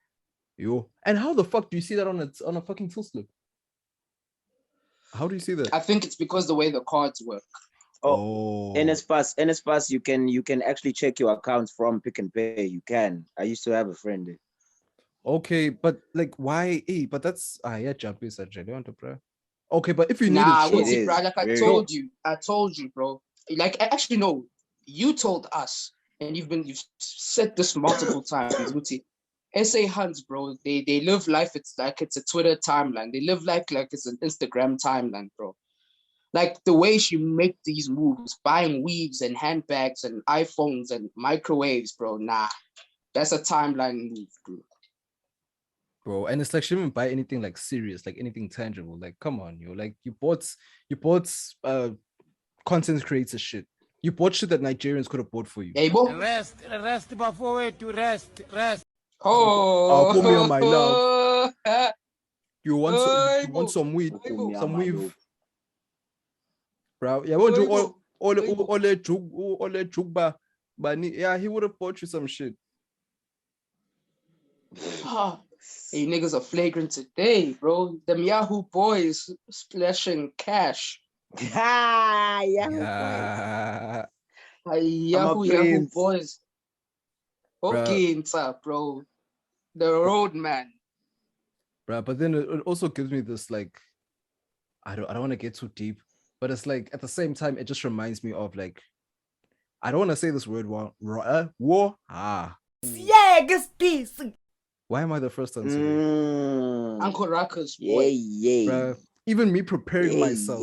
yo! And how the fuck do you see that on a fucking till slip? How do you see that? I think it's because the way the cards work. Oh, NSFAS, you can actually check your accounts from Pick and Pay. You can. I used to have a friend. Okay, but like why? But that's jump is actually on to bro. Okay, but if you need it, bro. Like I told you, bro. Like actually no, you told us, and you've said this multiple times, Muti. SA Hunts, bro. They live life. It's like it's a Twitter timeline. They live like it's an Instagram timeline, bro. Like the way she make these moves, buying weaves and handbags and iPhones and microwaves, bro. Nah, that's a timeline move, bro. bro. And it's like she didn't buy anything like serious, like anything tangible. Like, come on, yo. Like you bought content creator shit. You bought shit that Nigerians could have bought for you. Yeah, boy. Rest before way to rest. Oh, put me on my love. You want Hey, some weed, Hey, some weave, Yo. bro. Yeah, won't you Hey, all jugba, but yeah, he would have bought you some shit. Hey, niggas are flagrant today, bro. Them Yahoo boys splashing cash. Yeah. Yeah, Yahoo prince. boys. Okay, bro. The road man. bro. But then it also gives me this like, I don't want to get too deep, but it's like at the same time it just reminds me of like, I don't want to say this word war. Why am I the first one today? Uncle Ruckus, boy. Bruh, even me preparing myself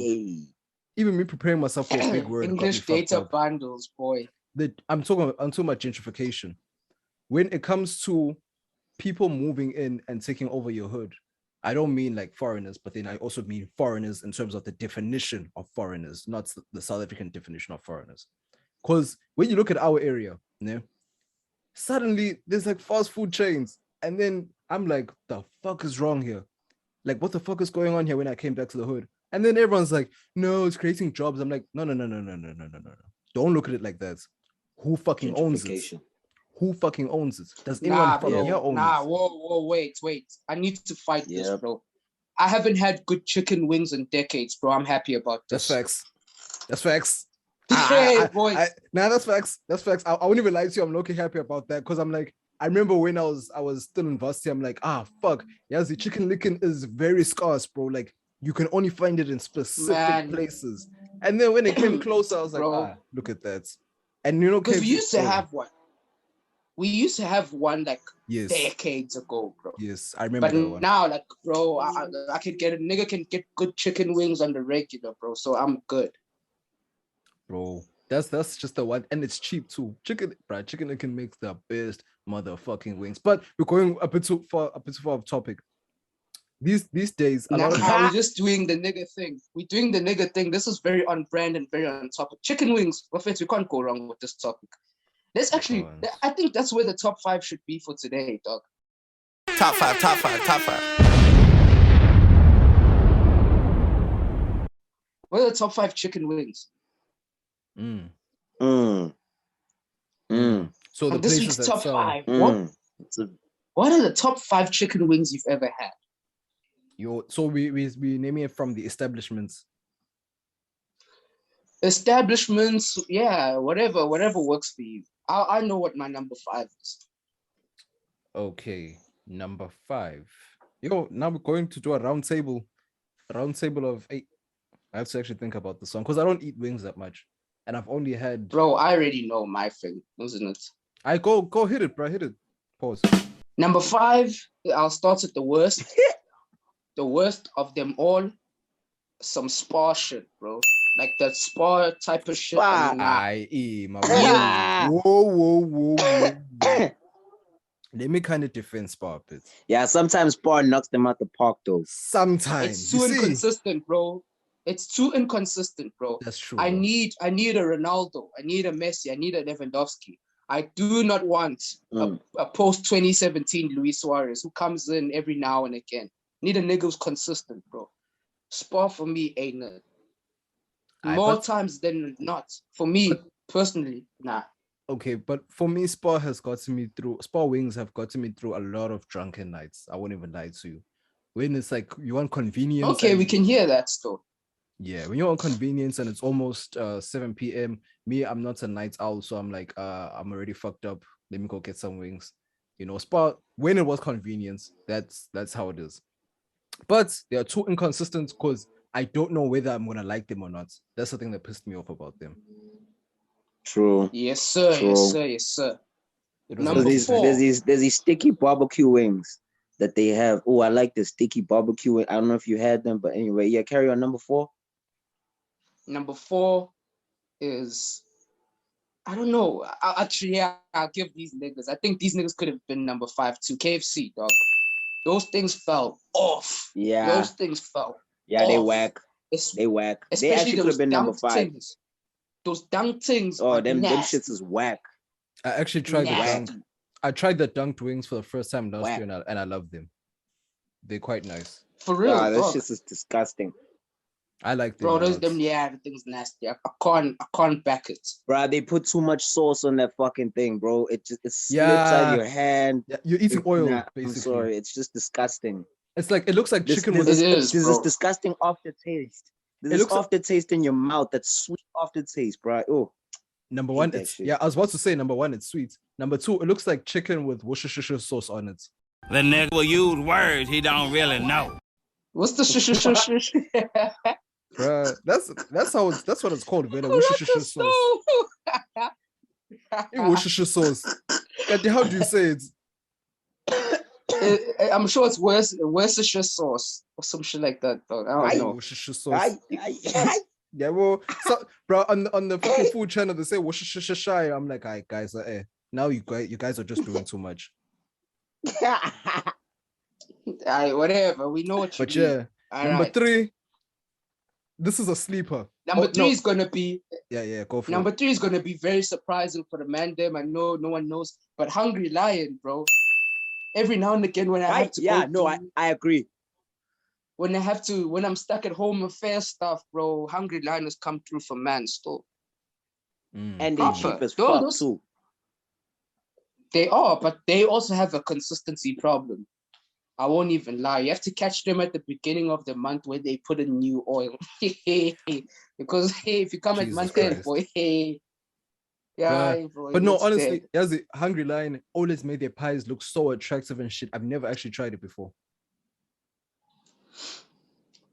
for a big word got me English fucked data up. bundles, boy. I'm talking about gentrification. When it comes to people moving in and taking over your hood, I don't mean like foreigners, but then I also mean foreigners in terms of the definition of foreigners, not the South African definition of foreigners. Because when you look at our area, suddenly there's like fast food chains. And then I'm like, the fuck is wrong here? Like, what the fuck is going on here when I came back to the hood? And then everyone's like, no, it's creating jobs. I'm like, no. Don't look at it like that. Who fucking owns it? Who fucking owns it? Does anyone from here own it? Whoa, wait. I need to fight this, bro. I haven't had good chicken wings in decades, bro. I'm happy about this. That's facts. Hey, boys. That's facts. I wouldn't even lie to you. I'm looking happy about that because I'm like, I remember when I was still in varsity, I'm like, fuck. Yes, the chicken licking is very scarce, bro. Like, you can only find it in specific places. And then when it came closer, I was like, look at that. And you know, because we used to have one. We used to have one like decades ago, bro. Yes, I remember that one. Now, like, bro, I could get a nigga can get good chicken wings on the regular, bro. So I'm good. Bro, that's just the one, and it's cheap too. Chicken can make the best motherfucking wings. But we're going a bit too far off topic. These days, we're just doing the nigga thing. We're doing the nigga thing. This is very on brand and very on topic. Chicken wings, we can't go wrong with this topic. Let's actually, I think that's where the top 5 should be for today, dog. Top five. What are the top 5 chicken wings? So the this week's top 5. What are the top 5 chicken wings you've ever had? So we naming it from the establishments. Establishments, yeah, whatever works for you. I know what my number 5 is. Okay, number 5. Now we're going to do a round table of 8. I have to actually think about this one because I don't eat wings that much, and I've only had. Bro, I already know my thing, isn't it? I go hit it, bro. Hit it. Pause. Number 5. I'll start at the worst. The worst of them all. Some spa shit, bro. Like that spa type of shit. Whoa. Let me kind of defend spa a bit. Yeah, sometimes spa knocks them out the park though. Sometimes it's too inconsistent, bro. It's too inconsistent, bro. That's true. I need a Ronaldo. I need a Messi. I need a Lewandowski. I do not want a post 2017 Luis Suarez who comes in every now and again. Need a nigga who's consistent, bro. Spa for me ain't it. More times than not. For me, personally, nah. Okay, but for me, Spa wings have gotten me through a lot of drunken nights. I won't even lie to you. When it's like you want convenience. Okay, we can hear that still. Yeah, when you want convenience and it's almost 7 p.m. Me, I'm not a night owl, so I'm like, I'm already fucked up. Let me go get some wings. You know, Spa, when it was convenience, that's how it is. But they are too inconsistent because I don't know whether I'm gonna like them or not. That's the thing that pissed me off about them. True. Yes, sir. True. Yes, sir. Number 4. There's these sticky barbecue wings that they have. Oh, I like the sticky barbecue wing. I don't know if you had them, but anyway, yeah. Carry on. Number 4. Number 4 is, I don't know. I'll give these niggas. I think these niggas could have been number 5 too. KFC, dog. those things fell off. Yeah. Those things fell. Yeah, they off. whack. Es- They whack. They Especially actually could those have been number dunk 5. things. Those dunk things. Oh, are them nasty. shits is whack. I actually tried the Nasty. dunk. I tried the dunked wings for the first time last Whack. year, and I love them. They're quite nice. For real, This bro. shit is disgusting. I like them. Bro, a lot. the thing's nasty. I can't back it. Bro, they put too much sauce on that fucking thing, bro. It slips out Yeah. of your hand. Yeah, you're eating oil, Nah, basically. I'm sorry, it's just disgusting. It's like it looks like chicken with It is, This bro. is disgusting aftertaste. This It is looks like- aftertaste in your mouth. That's sweet aftertaste, bro. Oh, number hate one. that It's shit. yeah. I was about to say number one. It's sweet. Number two, it looks like chicken with Worcestershire sauce on it. The nigga will use words he don't really know. What's the shush? Bruh, that's what it's called, Vela. Worcestershire sauce. Worcestershire sauce. How do you say it? I'm sure it's Worcestershire sauce or some shit like that, though. I don't know. Worcestershire sauce. I- Yeah, well, so, bro, on the fucking food channel they say Worcestershire. I'm like, alright, guys, now you guys are just doing too much. Aye, whatever. We know what you But mean. yeah, All number right. 3. This is a sleeper. Number Oh, three no. is gonna be Yeah, go for number it. 3 is gonna be very surprising for the man them. I know no one knows, but Hungry Lion, bro. Every now and again when I have to I agree. when I'm stuck at home affair stuff, bro, Hungry Lion has come through for man still. Mm. And they Proper. cheap as Those- fuck those- too. They are, but they also have a consistency problem. I won't even lie. You have to catch them at the beginning of the month where they put in new oil. Because hey, if you come Jesus at month end, Christ. boy, hey. Yeah, bro, But no, it's honestly, there. as Hungry Lion always made their pies look so attractive and shit. I've never actually tried it before.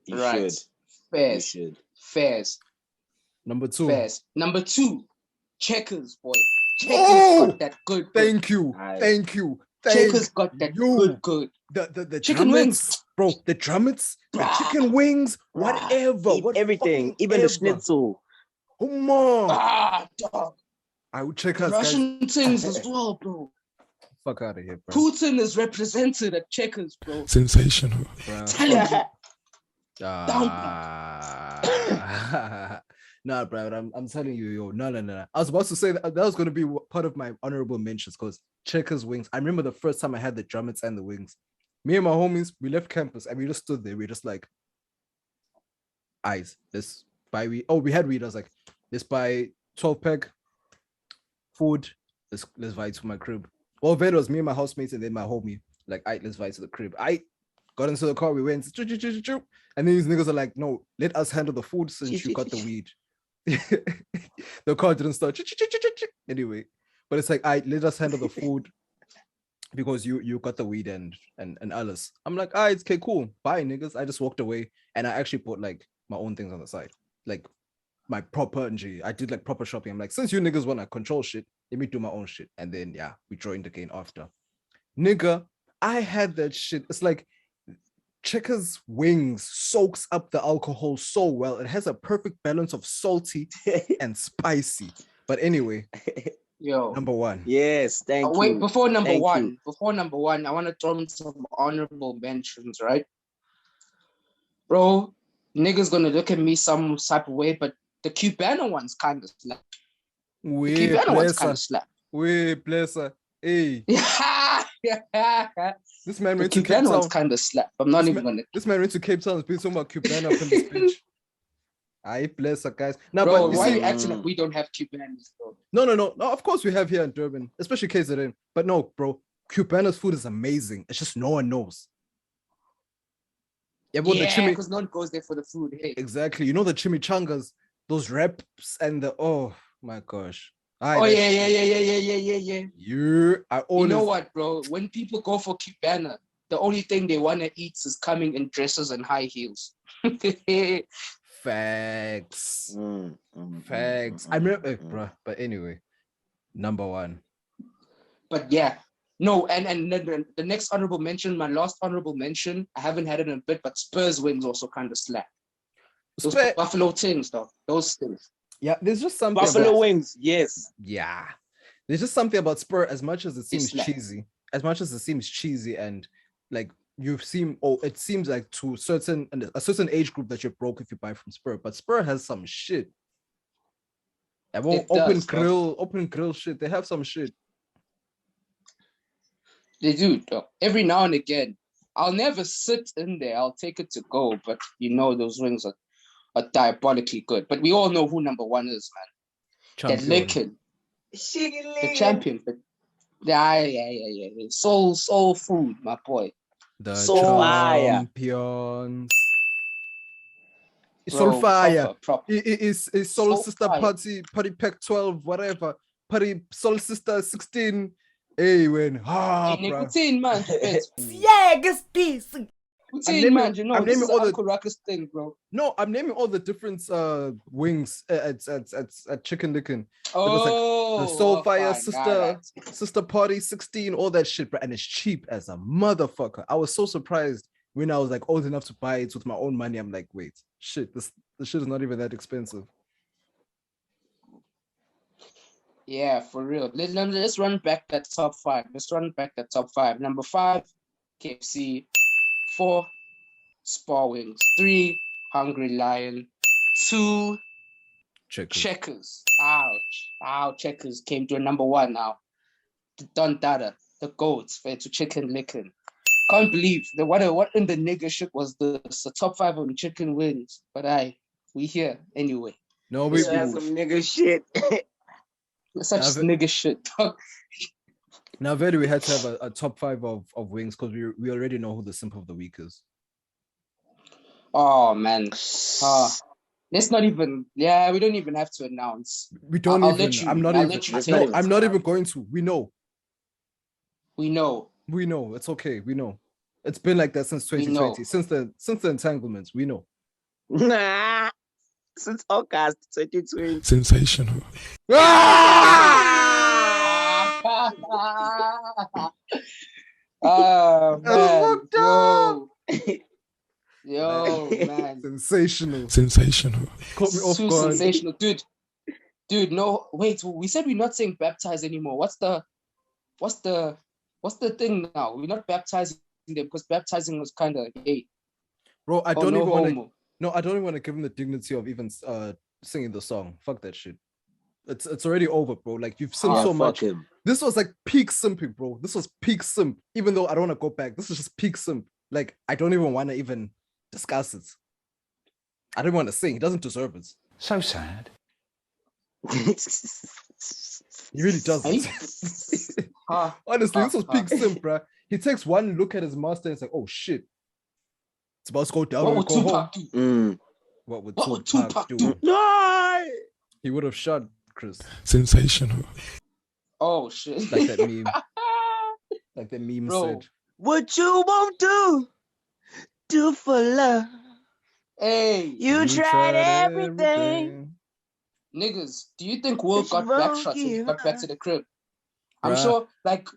You Right. should. You Fairs. should. Fairs. Number 2. Fairs. Number 2, Checkers, boy. Checkers Oh! got that good. Thank you. Aye. Thank you. Checkers got that you. good. The Chicken drummets, wings. bro. The drummets, the Bruh. chicken wings, Bruh. whatever. Eat everything, even the schnitzel. Come on. Ah, dog. I would check The us, guys. Russian things as well, bro. Fuck out of here, bro. Putin is represented at Checkers, bro. Sensational. Bruh. Telling you. Nah, bro. I'm telling you, yo. No. I was about to say that was going to be part of my honorable mentions because Checkers wings. I remember the first time I had the drummets and the wings. Me and my homies, we left campus and we just stood there. We just like, eyes. Let's buy weed. Oh, we had weed. I was like, let's buy 12-pack food. Let's buy to my crib. Well, then it was me and my housemates and then my homie. Like, let's buy to the crib. I got into the car. We went, and then these niggas are like, no, let us handle the food since you got the weed. The car didn't start. Anyway, but it's like, let us handle the food because you got the weed and others. I'm like, it's okay, cool. Bye, niggas. I just walked away and I actually bought like my own things on the side, like my proper NG. I did like proper shopping. I'm like, since you niggas want to control shit, let me do my own shit. And then yeah, we joined again after. Nigga, I had that shit. It's like Checkers wings soaks up the alcohol so well. It has a perfect balance of salty and spicy. But anyway, Yo. number 1. Yes, thank you. Wait, before number Thank one, you. I want to throw in some honorable mentions, right? Bro, niggas gonna look at me some type of way, but the Cubana one's kind of slap. The We Cubana one's bless kind her. of slap. We bless her. Hey, The this man went to Cape Cubana one's Town. kind of slap. I'm not This even gonna. This man went to Cape Town. He's been talking about Cubana up in this bitch. I bless her, guys. Now, Bro, but you why are see, you acting like we don't have Cubanas, bro? no. Of course we have here in Durban, especially KZN. But no, bro, Cubana's food is amazing. It's just no one knows. Yeah, well, the Yeah, because no one goes there for the food. Hey, exactly. You know the chimichangas, those wraps, and the oh my gosh. oh yeah. You, I always. You know what, bro? When people go for Cubana, the only thing they want to eat is coming in dresses and high heels. Facts. Facts. I remember, bro. But anyway, number 1. But yeah, no, and then the next honorable mention, my last honorable mention, I haven't had it in a bit, but Spurs wings also kind of slap. Those buffalo things, though. Those things. Yeah, there's just something. Buffalo about, wings, yes. Yeah, there's just something about Spur. As much as it seems slap. cheesy, and like it seems like to a certain age group that you're broke if you buy from Spur, but Spur has some shit. Open grill shit. They have some shit. They do, though. Every now and again. I'll never sit in there. I'll take it to go, but those wings are diabolically good. But we all know who number one is, man. That licking. The champion. But yeah. Soul food, my boy. The champions. Soul fire. Proper. It's Soul Sister fire. Party Pack 12, whatever. Party Soul Sister 16. Hey, when Nicotine, man. Yeah, guess this. Nicotine, man. You know, this is Uncle Ruckus thing, bro. No, I'm naming all the different wings at Chicken Lickin'. Oh, like the Soul Fire fine, Sister Party 16, all that shit, bro. And it's cheap as a motherfucker. I was so surprised when I was like old enough to buy it with my own money. I'm like, wait, shit, this shit is not even that expensive. Yeah, for real. Let's run back that top five. Number 5, KFC. 4, Spar Wings. 3, Hungry Lion. 2, Checkers. Ouch. Checkers came to a number 1 now. The Don Dada, the goats, fair to Chicken Lickin'. Can't believe what in the nigga shit was the top 5 on chicken wings. But we here anyway. No, we some nigga shit. Such nigga shit. Now, Vedi, we had to have a top 5 of wings because we already know who the simp of the week is. Oh man. Let's not even. Yeah, we don't even have to announce. We don't even. I'm not even going to. We know. It's okay. We know. It's been like that since 2020. Since the entanglements, we know. Nah. Since August 2020. Sensational. Oh man. Yo, man. Sensational. Caught me off guard. Sensational. Dude, no, wait, we said we're not saying baptize anymore. What's the thing now? We're not baptizing them because baptizing was kind of gay. Bro, I don't even want to give him the dignity of even singing the song. Fuck that shit. It's already over, bro. Like, you've simped so much. This was like peak simping, bro. This was peak simp. Even though I don't want to go back, this is just peak simp. Like, I don't even want to even discuss it. I don't want to sing. He doesn't deserve it. So sad. He really doesn't. Honestly, this was peak simp, bro. He takes one look at his master and it's like, oh shit. It's about to go down. What would Tupac do? What would Tupac do? No! He would have shot Chris. Sensational. Oh shit. Like that meme. Like that meme said. What you won't do for love. Hey. You tried everything. Niggas, do you think Will got back shots when he got back to the crib? I'm sure, like,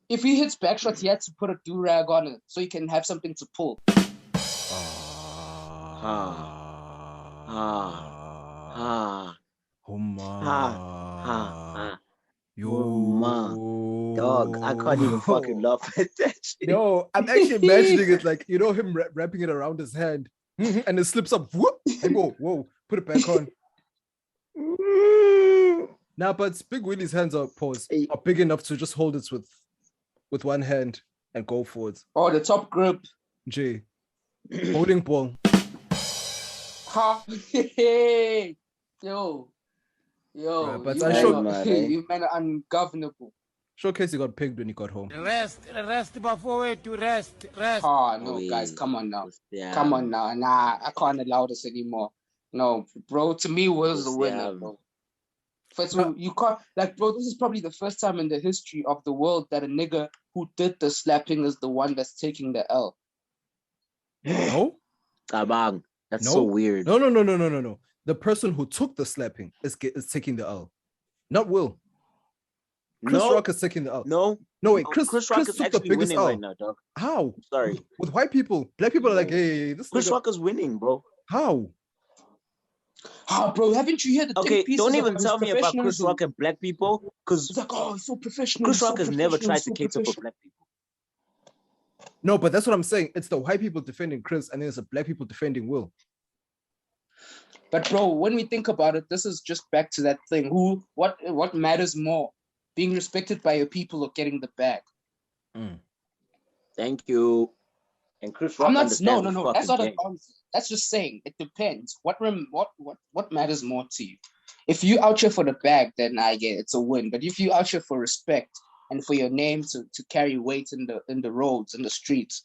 if he hits back shots, he had to put a do-rag on it so he can have something to pull. Dog, I can't even fucking laugh at that shit. Yo, I'm actually imagining it like, you know, him wrapping it around his hand and it slips up, whoop, and whoa, put it back on. Nah, but Big Willie's hands are big enough to just hold it with one hand and go forward. Oh, the top grip. J. Bowling ball. Ha! Yo. Right, but you men are ungovernable. Showcase he got pegged when he got home. Rest before we to rest. Oh, no, guys, come on now. Yeah. Come on now. Nah, I can't allow this anymore. No, bro, to me, Will's the winner, bro. First of all, you can't, like, bro, this is probably the first time in the history of the world that a nigga who did the slapping is the one that's taking the L. No? Tabang. That's so weird. No. The person who took the slapping is taking the L. Not Will. Chris Rock is taking the L. No, wait. Chris Rock is took the biggest L right now, dog. How? Sorry. With white people, black people are like, hey, this. Chris Rock is winning, bro. How? Bro, haven't you heard the okay, don't even tell me about Chris Rock and black people, because it's like, oh, he's so professional. Chris Rock has never tried to cater for black people. No, but that's what I'm saying. It's the white people defending Chris, and then it's the black people defending Will. But bro, when we think about it, this is just back to that thing. What matters more? Being respected by your people or getting the bag? Thank you. And Chris Rock I'm not. understands No. the That's fucking not game. an answer. That's just saying it depends. What matters more to you? If you out here for the bag, then I get it's a win. But if you out here for respect and for your name to carry weight in the roads, in the streets,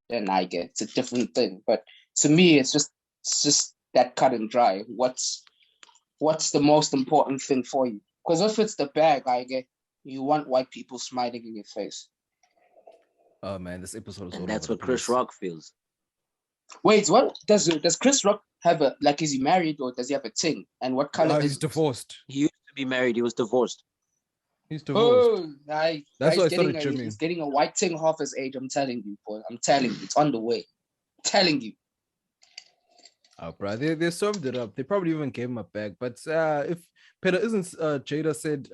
then I get it's a different thing. But to me, it's just that cut and dry. What's the most important thing for you? Because if it's the bag, I get you want white people smiling in your face. Oh man, this episode is all And that's over what the Chris place. Rock feels. Wait, what does Chris Rock have a like? Is he married or does he have a ting? And what color He's is divorced. He used to be married. He was divorced. He's divorced. Oh, That's why I started gymming. He's getting a white ting half his age. I'm telling you, boy. I'm telling you, it's on the way. I'm telling you. Oh, bro, they served it up. They probably even gave him a bag. But if Peter isn't, Jada said,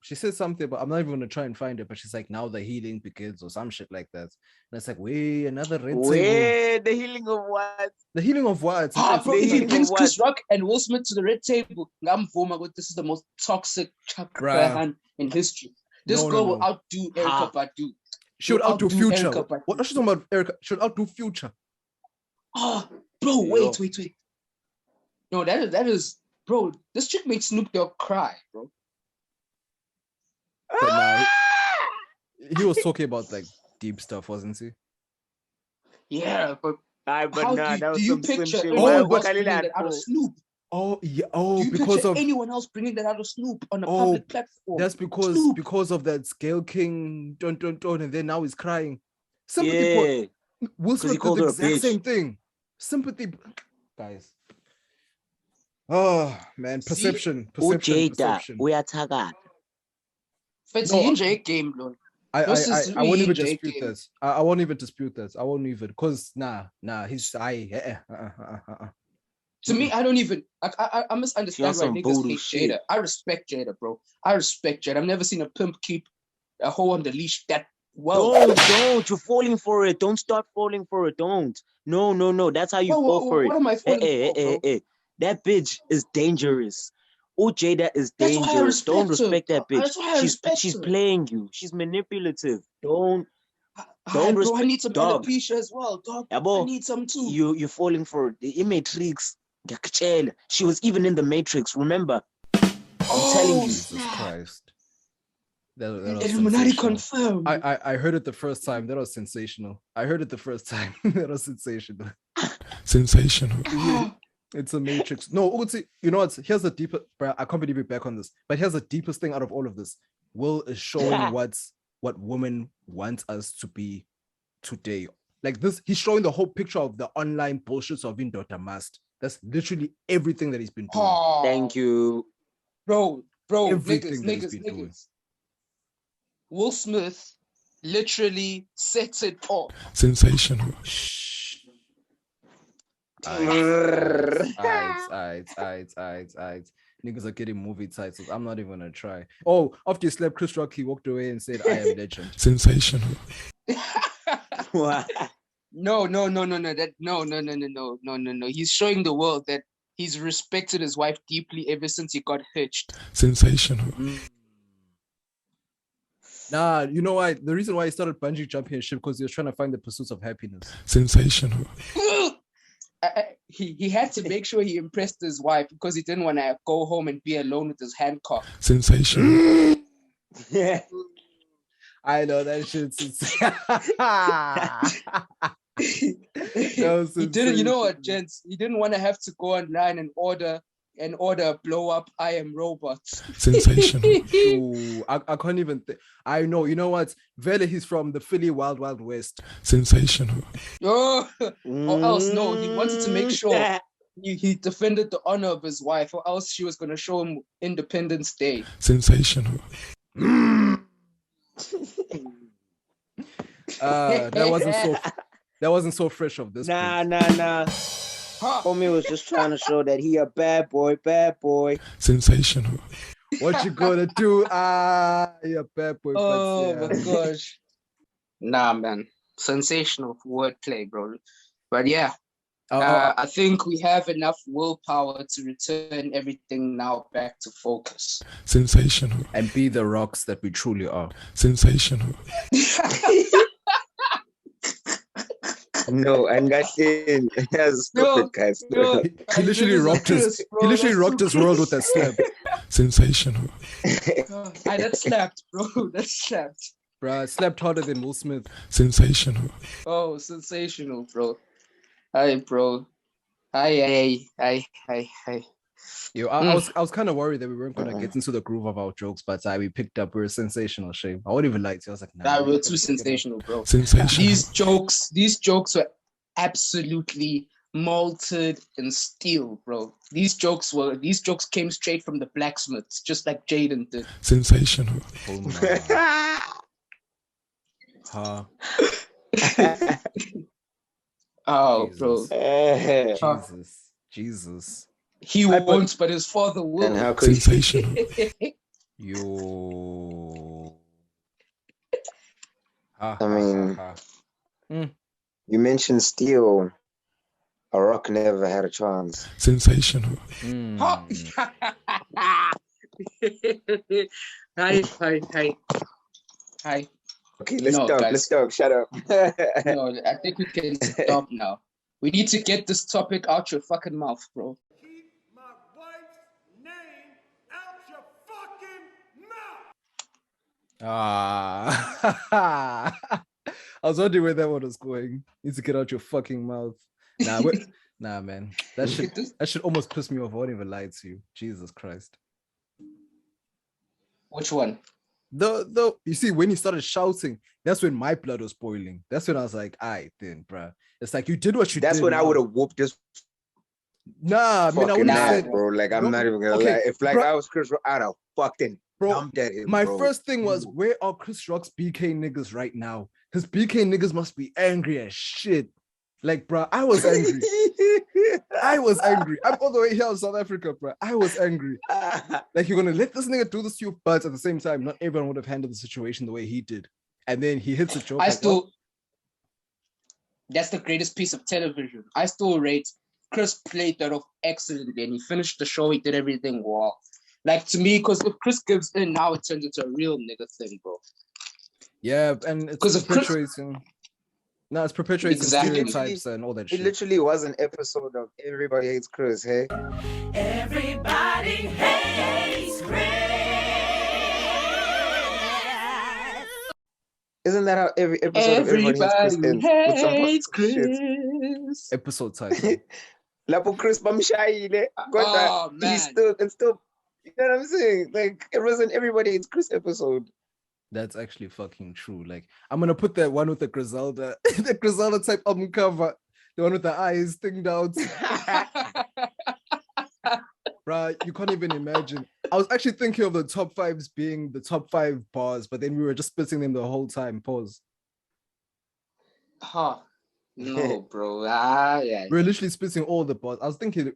she said something, but I'm not even gonna try and find it. But she's like, now the healing begins or some shit like that. And it's like, wait, another red table. Wait, the healing of what? The healing of what? Bro, if he healing brings of Chris Rock and Will Smith to the red table, I'm this is the most toxic Chaka in history. This girl will outdo Erykah Badu. She would outdo Future. Erykah Badu. What are you talking about, Erykah? She would outdo Future. Oh, bro, wait. No, that is, bro. This chick made Snoop Dogg cry, bro. But nah, he was talking about like deep stuff, wasn't he? Yeah, but But nah, that was some slim shit. Bringing that out of Snoop? Oh yeah. Oh, Do you because picture of anyone else bringing that out of Snoop on a public platform? That's because of that Scale King, and then now he's crying. Sympathy. Will Smith did the exact same thing. Sympathy, guys. Oh man, perception. We are target. It's the NJ game, bro. I won't even dispute this. I won't even dispute this. I won't even because he's To me, I don't even. I misunderstand why niggas hate Jada. I respect Jada, bro. I respect Jada. I've never seen a pimp keep a hoe on the leash that well. Don't. You're falling for it. Don't start falling for it. Don't. No. That's how you fall for it. What am I falling for, bro? That bitch is dangerous. Oh, Jada is dangerous. Don't respect that bitch. She's playing you. She's manipulative. Don't bro, I need some alopecia as well, dog. I need some too. You're falling for it. The Matrix. She was even in the Matrix. Remember? I'm telling you. Jesus Christ. That was Illuminati confirmed. I heard it the first time. That was sensational. I heard it the first time. That was sensational. Sensational. It's a Matrix. No, you know what? Here's the deeper. I can't believe we're back on this. But here's the deepest thing out of all of this. Will is showing what women want us to be today. Like this, he's showing the whole picture of the online bullshits of Indota Mast. That's literally everything that he's been doing. Thank you, bro. Everything Niggas. Will Smith literally sets it off. Sensational. Aight. Niggas are getting movie titles. I'm not even gonna try. Oh, after he slept, Chris Rock, he walked away and said, I am legend. Sensational. No. He's showing the world that he's respected his wife deeply ever since he got hitched. Sensational. Nah, you know why? The reason why he started bungee jumping and shit because he was trying to find the pursuits of happiness. Sensational. He had to make sure he impressed his wife because he didn't want to go home and be alone with his Hancock. Sensational. Yeah. I know that shit's He didn't, you know what, gents? He didn't want to have to go online and order blow up I Am Robots. Sensational. Ooh, I can't even think. I know, you know what? Vele, he's from the Philly Wild Wild West. Sensational. Oh, or else no, he wanted to make sure he defended the honor of his wife, or else she was gonna show him Independence Day. Sensational. That wasn't so fresh of this. Nah. Homie was just trying to show that he a bad boy. Sensational. What you gonna do? You're a bad boy. Oh my gosh. Nah, man. sensational wordplay, bro. But yeah, I think we have enough willpower to return everything now back to focus. Sensational. And be the rocks that we truly are. Sensational. No, and that thing has stupid guys. He literally rocked his world with that slap. Sensational. That slapped, bro. That slapped. Bruh, slapped harder than Will Smith. Sensational. Oh, sensational, bro. Hi, bro. Hi. Yo, I was kind of worried that we weren't gonna get into the groove of our jokes, but we picked up. We were sensational, shame. I wouldn't even lie to you. I was like, nah, we're too sensational, bro. Sensational. These jokes were absolutely malted in steel, bro. These jokes came straight from the blacksmiths, just like Jaden did. Sensational. Oh, Oh, Jesus. bro. Jesus. He won't, but his father will. And how could Sensational. Yo. I mean, you mentioned steel. A rock never had a chance. Sensational. Hi. Okay, let's talk. Shut up. No, I think we can stop now. We need to get this topic out your fucking mouth, bro. Keep my wife's name out your fucking mouth. I was wondering where that one was going. Need to get out your fucking mouth. Nah, man. That should almost piss me off. I won't even lie to you. Jesus Christ. Which one? The you see, when he started shouting, that's when my blood was boiling. That's when I was like, "Aight, then, bruh." It's like you did what you did. That's when I would have whooped this. Nah, I mean, I wouldn't have said, bro. Like, I'm not even gonna lie. If like I was Chris Rock, I'd have fucking dumped at him. My first thing was, where are Chris Rock's BK niggas right now? His BK niggas must be angry as shit. Like, bruh, I was angry. I'm all the way here in South Africa, bruh. I was angry. Like, you're gonna let this nigga do this to you, but at the same time, not everyone would have handled the situation the way he did. And then he hits a joke. That's the greatest piece of television. I still rate Chris played that off excellently, and he finished the show. He did everything well. Like, to me, because if Chris gives in, now it turns into a real nigga thing, bro. Yeah, and it's perpetuating. No, it's perpetuating stereotypes and all that shit. It literally was an episode of Everybody Hates Chris, hey? Everybody hates Chris. Isn't that how every episode of Everybody Hates Chris ends? With some episode title. Lapo Chris Bamshaile. Oh, man. It's still, you know what I'm saying? Like, it wasn't Everybody Hates Chris episode. That's actually fucking true. Like, I'm gonna put that one with the Griselda, the Griselda type album cover, the one with the eyes thinged out. Bruh, you can't even imagine. I was actually thinking of the top fives being the top 5 bars, but then we were just spitting them the whole time. Pause. No, bro. Yeah. We're literally spitting all the bars. I was thinking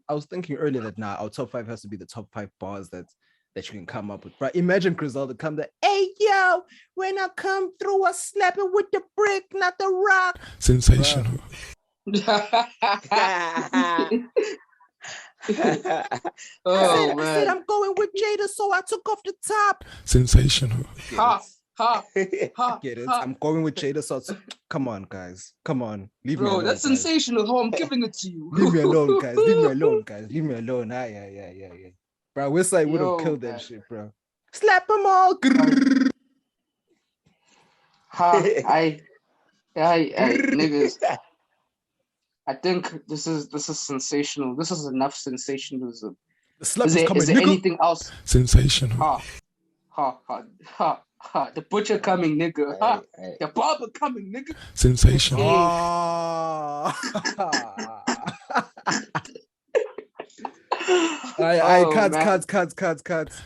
earlier that our top 5 has to be the top 5 bars that you can come up with. Right? Imagine Griselda come there. Hey yo, when I come through, I slap it with the brick, not the rock. Sensational. Oh, I said I'm going with Jada, so I took off the top. Sensational. Get it? I'm going with Jada, so come on, guys. Come on. Leave me alone. Bro, that's sensational. I'm giving it to you. Leave me alone, guys. Leave me alone. Yeah. Bro, Westside would have killed that shit, bro. Slap them all. Niggas. I think this is sensational. This is enough sensationalism. The slap is there anything else? Sensational. The butcher coming, nigga. The barber coming, nigga. Sensational. Cuts.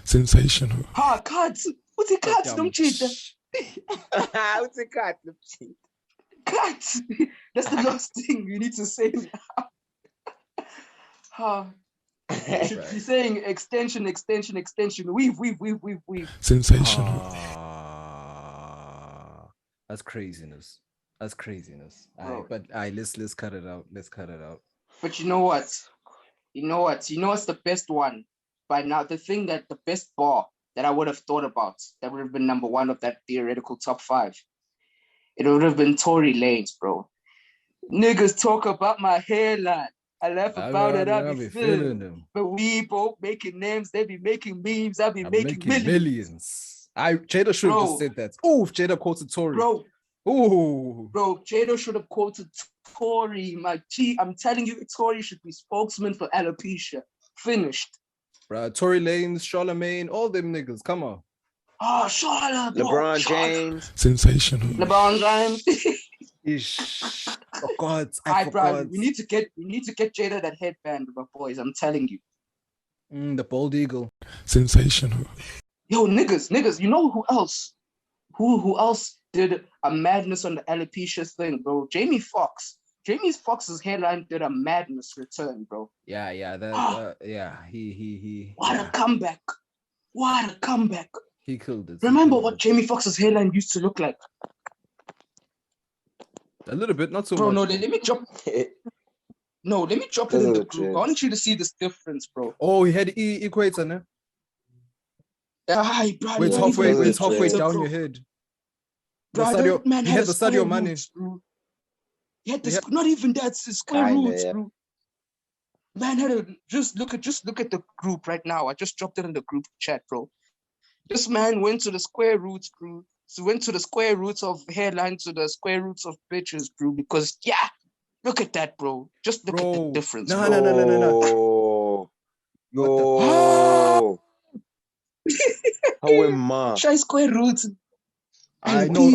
Sensational. Cuts. What's it, cuts? Don't cheat. What's it, cuts? Don't cheat. Cuts. That's the last thing you need to say now. You should be saying extension. Weave. Sensational. That's craziness. That's craziness. Bro. Let's cut it out. Let's cut it out. But you know what? You know what's the best one? By now, the best bar that I would have thought about that would have been number one of that theoretical top 5. It would have been Tory Lanez, bro. Niggas talk about my hairline. I laugh about it, I be feeling them. But we both making names, they be making memes, I be making millions. Jada should have just said that. Oh, if Jada quoted Tory. Bro, oh, Jada should have quoted Tory. My G, I'm telling you, Tory should be spokesman for alopecia. Finished. Bro, Tory Lanez, Charlemagne, all them niggas. Come on. Oh, Charlotte. LeBron James. Sensational. LeBron James. Ish. Oh God, I forgot. We need to get Jada that headband, my boys. I'm telling you. The bald eagle. Sensational. Yo, niggas. You know who else? Who else did a madness on the alopecia thing, bro? Jamie Foxx's hairline did a madness return, bro. Yeah. He. What a comeback! What a comeback! He killed it. Remember what Jamie Foxx's hairline used to look like? A little bit, not so bro, much. No, let me drop. No, let me drop it in the group. I want you to see this difference, bro. Oh, he had equator, no? Bro, it's halfway down your head. He had the Sadio Mane. He had this, not even that, it's square roots, bro. Man had a just look at the group right now. I just dropped it in the group chat, bro. This man went to the square roots, bro. So went to the square roots of hairline to the square roots of bitches, bro. Because look at that, bro. Just look at the difference. No. Yo. How am I? Shy square roots. No.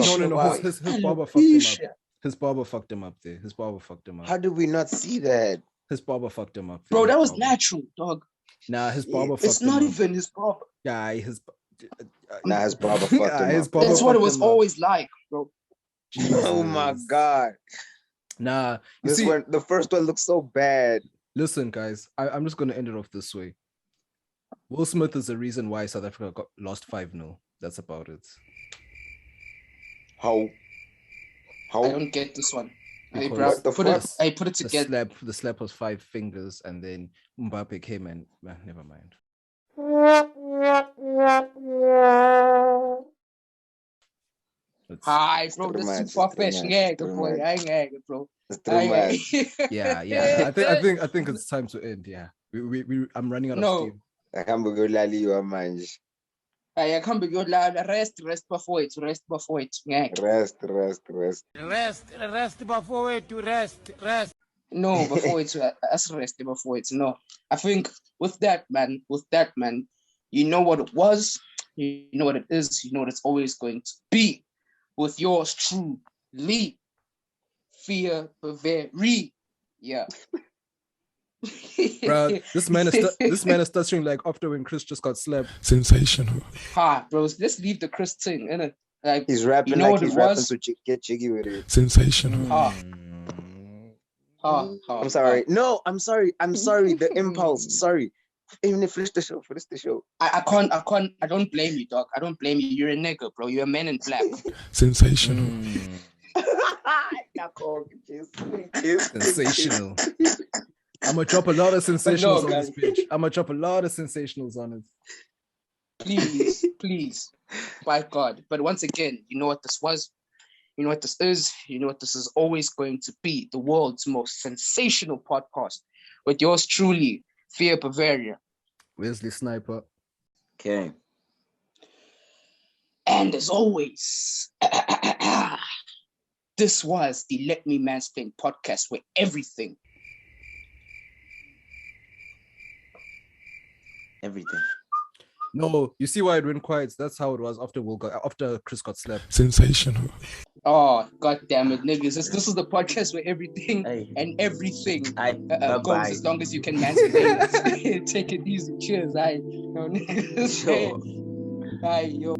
His barber fucked him up. His barber fucked him up there. How did we not see that? His barber fucked him up. Bro, that was natural, dog. Nah, his barber fucked him up. It's not even his barber. Yeah, his barber fucked him up. That's what it was always like, bro. Jesus. Oh my God. Nah, the first one looks so bad. Listen, guys, I'm just gonna end it off this way. Will Smith is the reason why South Africa lost 5-0. That's about it. How? I don't get this one. I put it together. The slap was 5 fingers, and then Mbappe came and never mind. Hi, bro. This is too far-fetched. Yeah, good boy. I ain't bro. Yeah. I think it's time to end. Yeah, I'm running out of steam. I can't believe you are manje. I can't be good. Rest before it. Rest before it. Yeah. Rest before it. Rest. No, before it's rest before it. No, I think with that man, you know what it was, you know what it is, you know what it's always going to be. With yours truly, Fear Bavaria. Yeah. Bro, this man is touching like after when Chris just got slapped. Sensational. Bros, let's leave the Chris thing, innit? Like he's rapping he's rapping to get jiggy with it. Sensational. I'm sorry. No, I'm sorry. The impulse. Sorry. Even finish the show. I don't blame you, dog. I don't blame you. You're a nigga, bro. You're a man in black. Sensational. Sensational. I'm gonna drop a lot of sensationals on this page. I'm gonna drop a lot of sensationals on it. Please. By God. But once again, you know what this was? You know what this is? You know what this is always going to be? The world's most sensational podcast with yours truly, Fear Bavaria. Wesley Sniper. Okay. And as always, this was the Let Me Mansplain podcast where everything. No, you see why it went quiet? That's how it was after Chris got slapped. Sensational. Oh, God damn it, niggas. This is the podcast where everything and everything goes as long as you can mansplain. Take it easy. Cheers. Yo.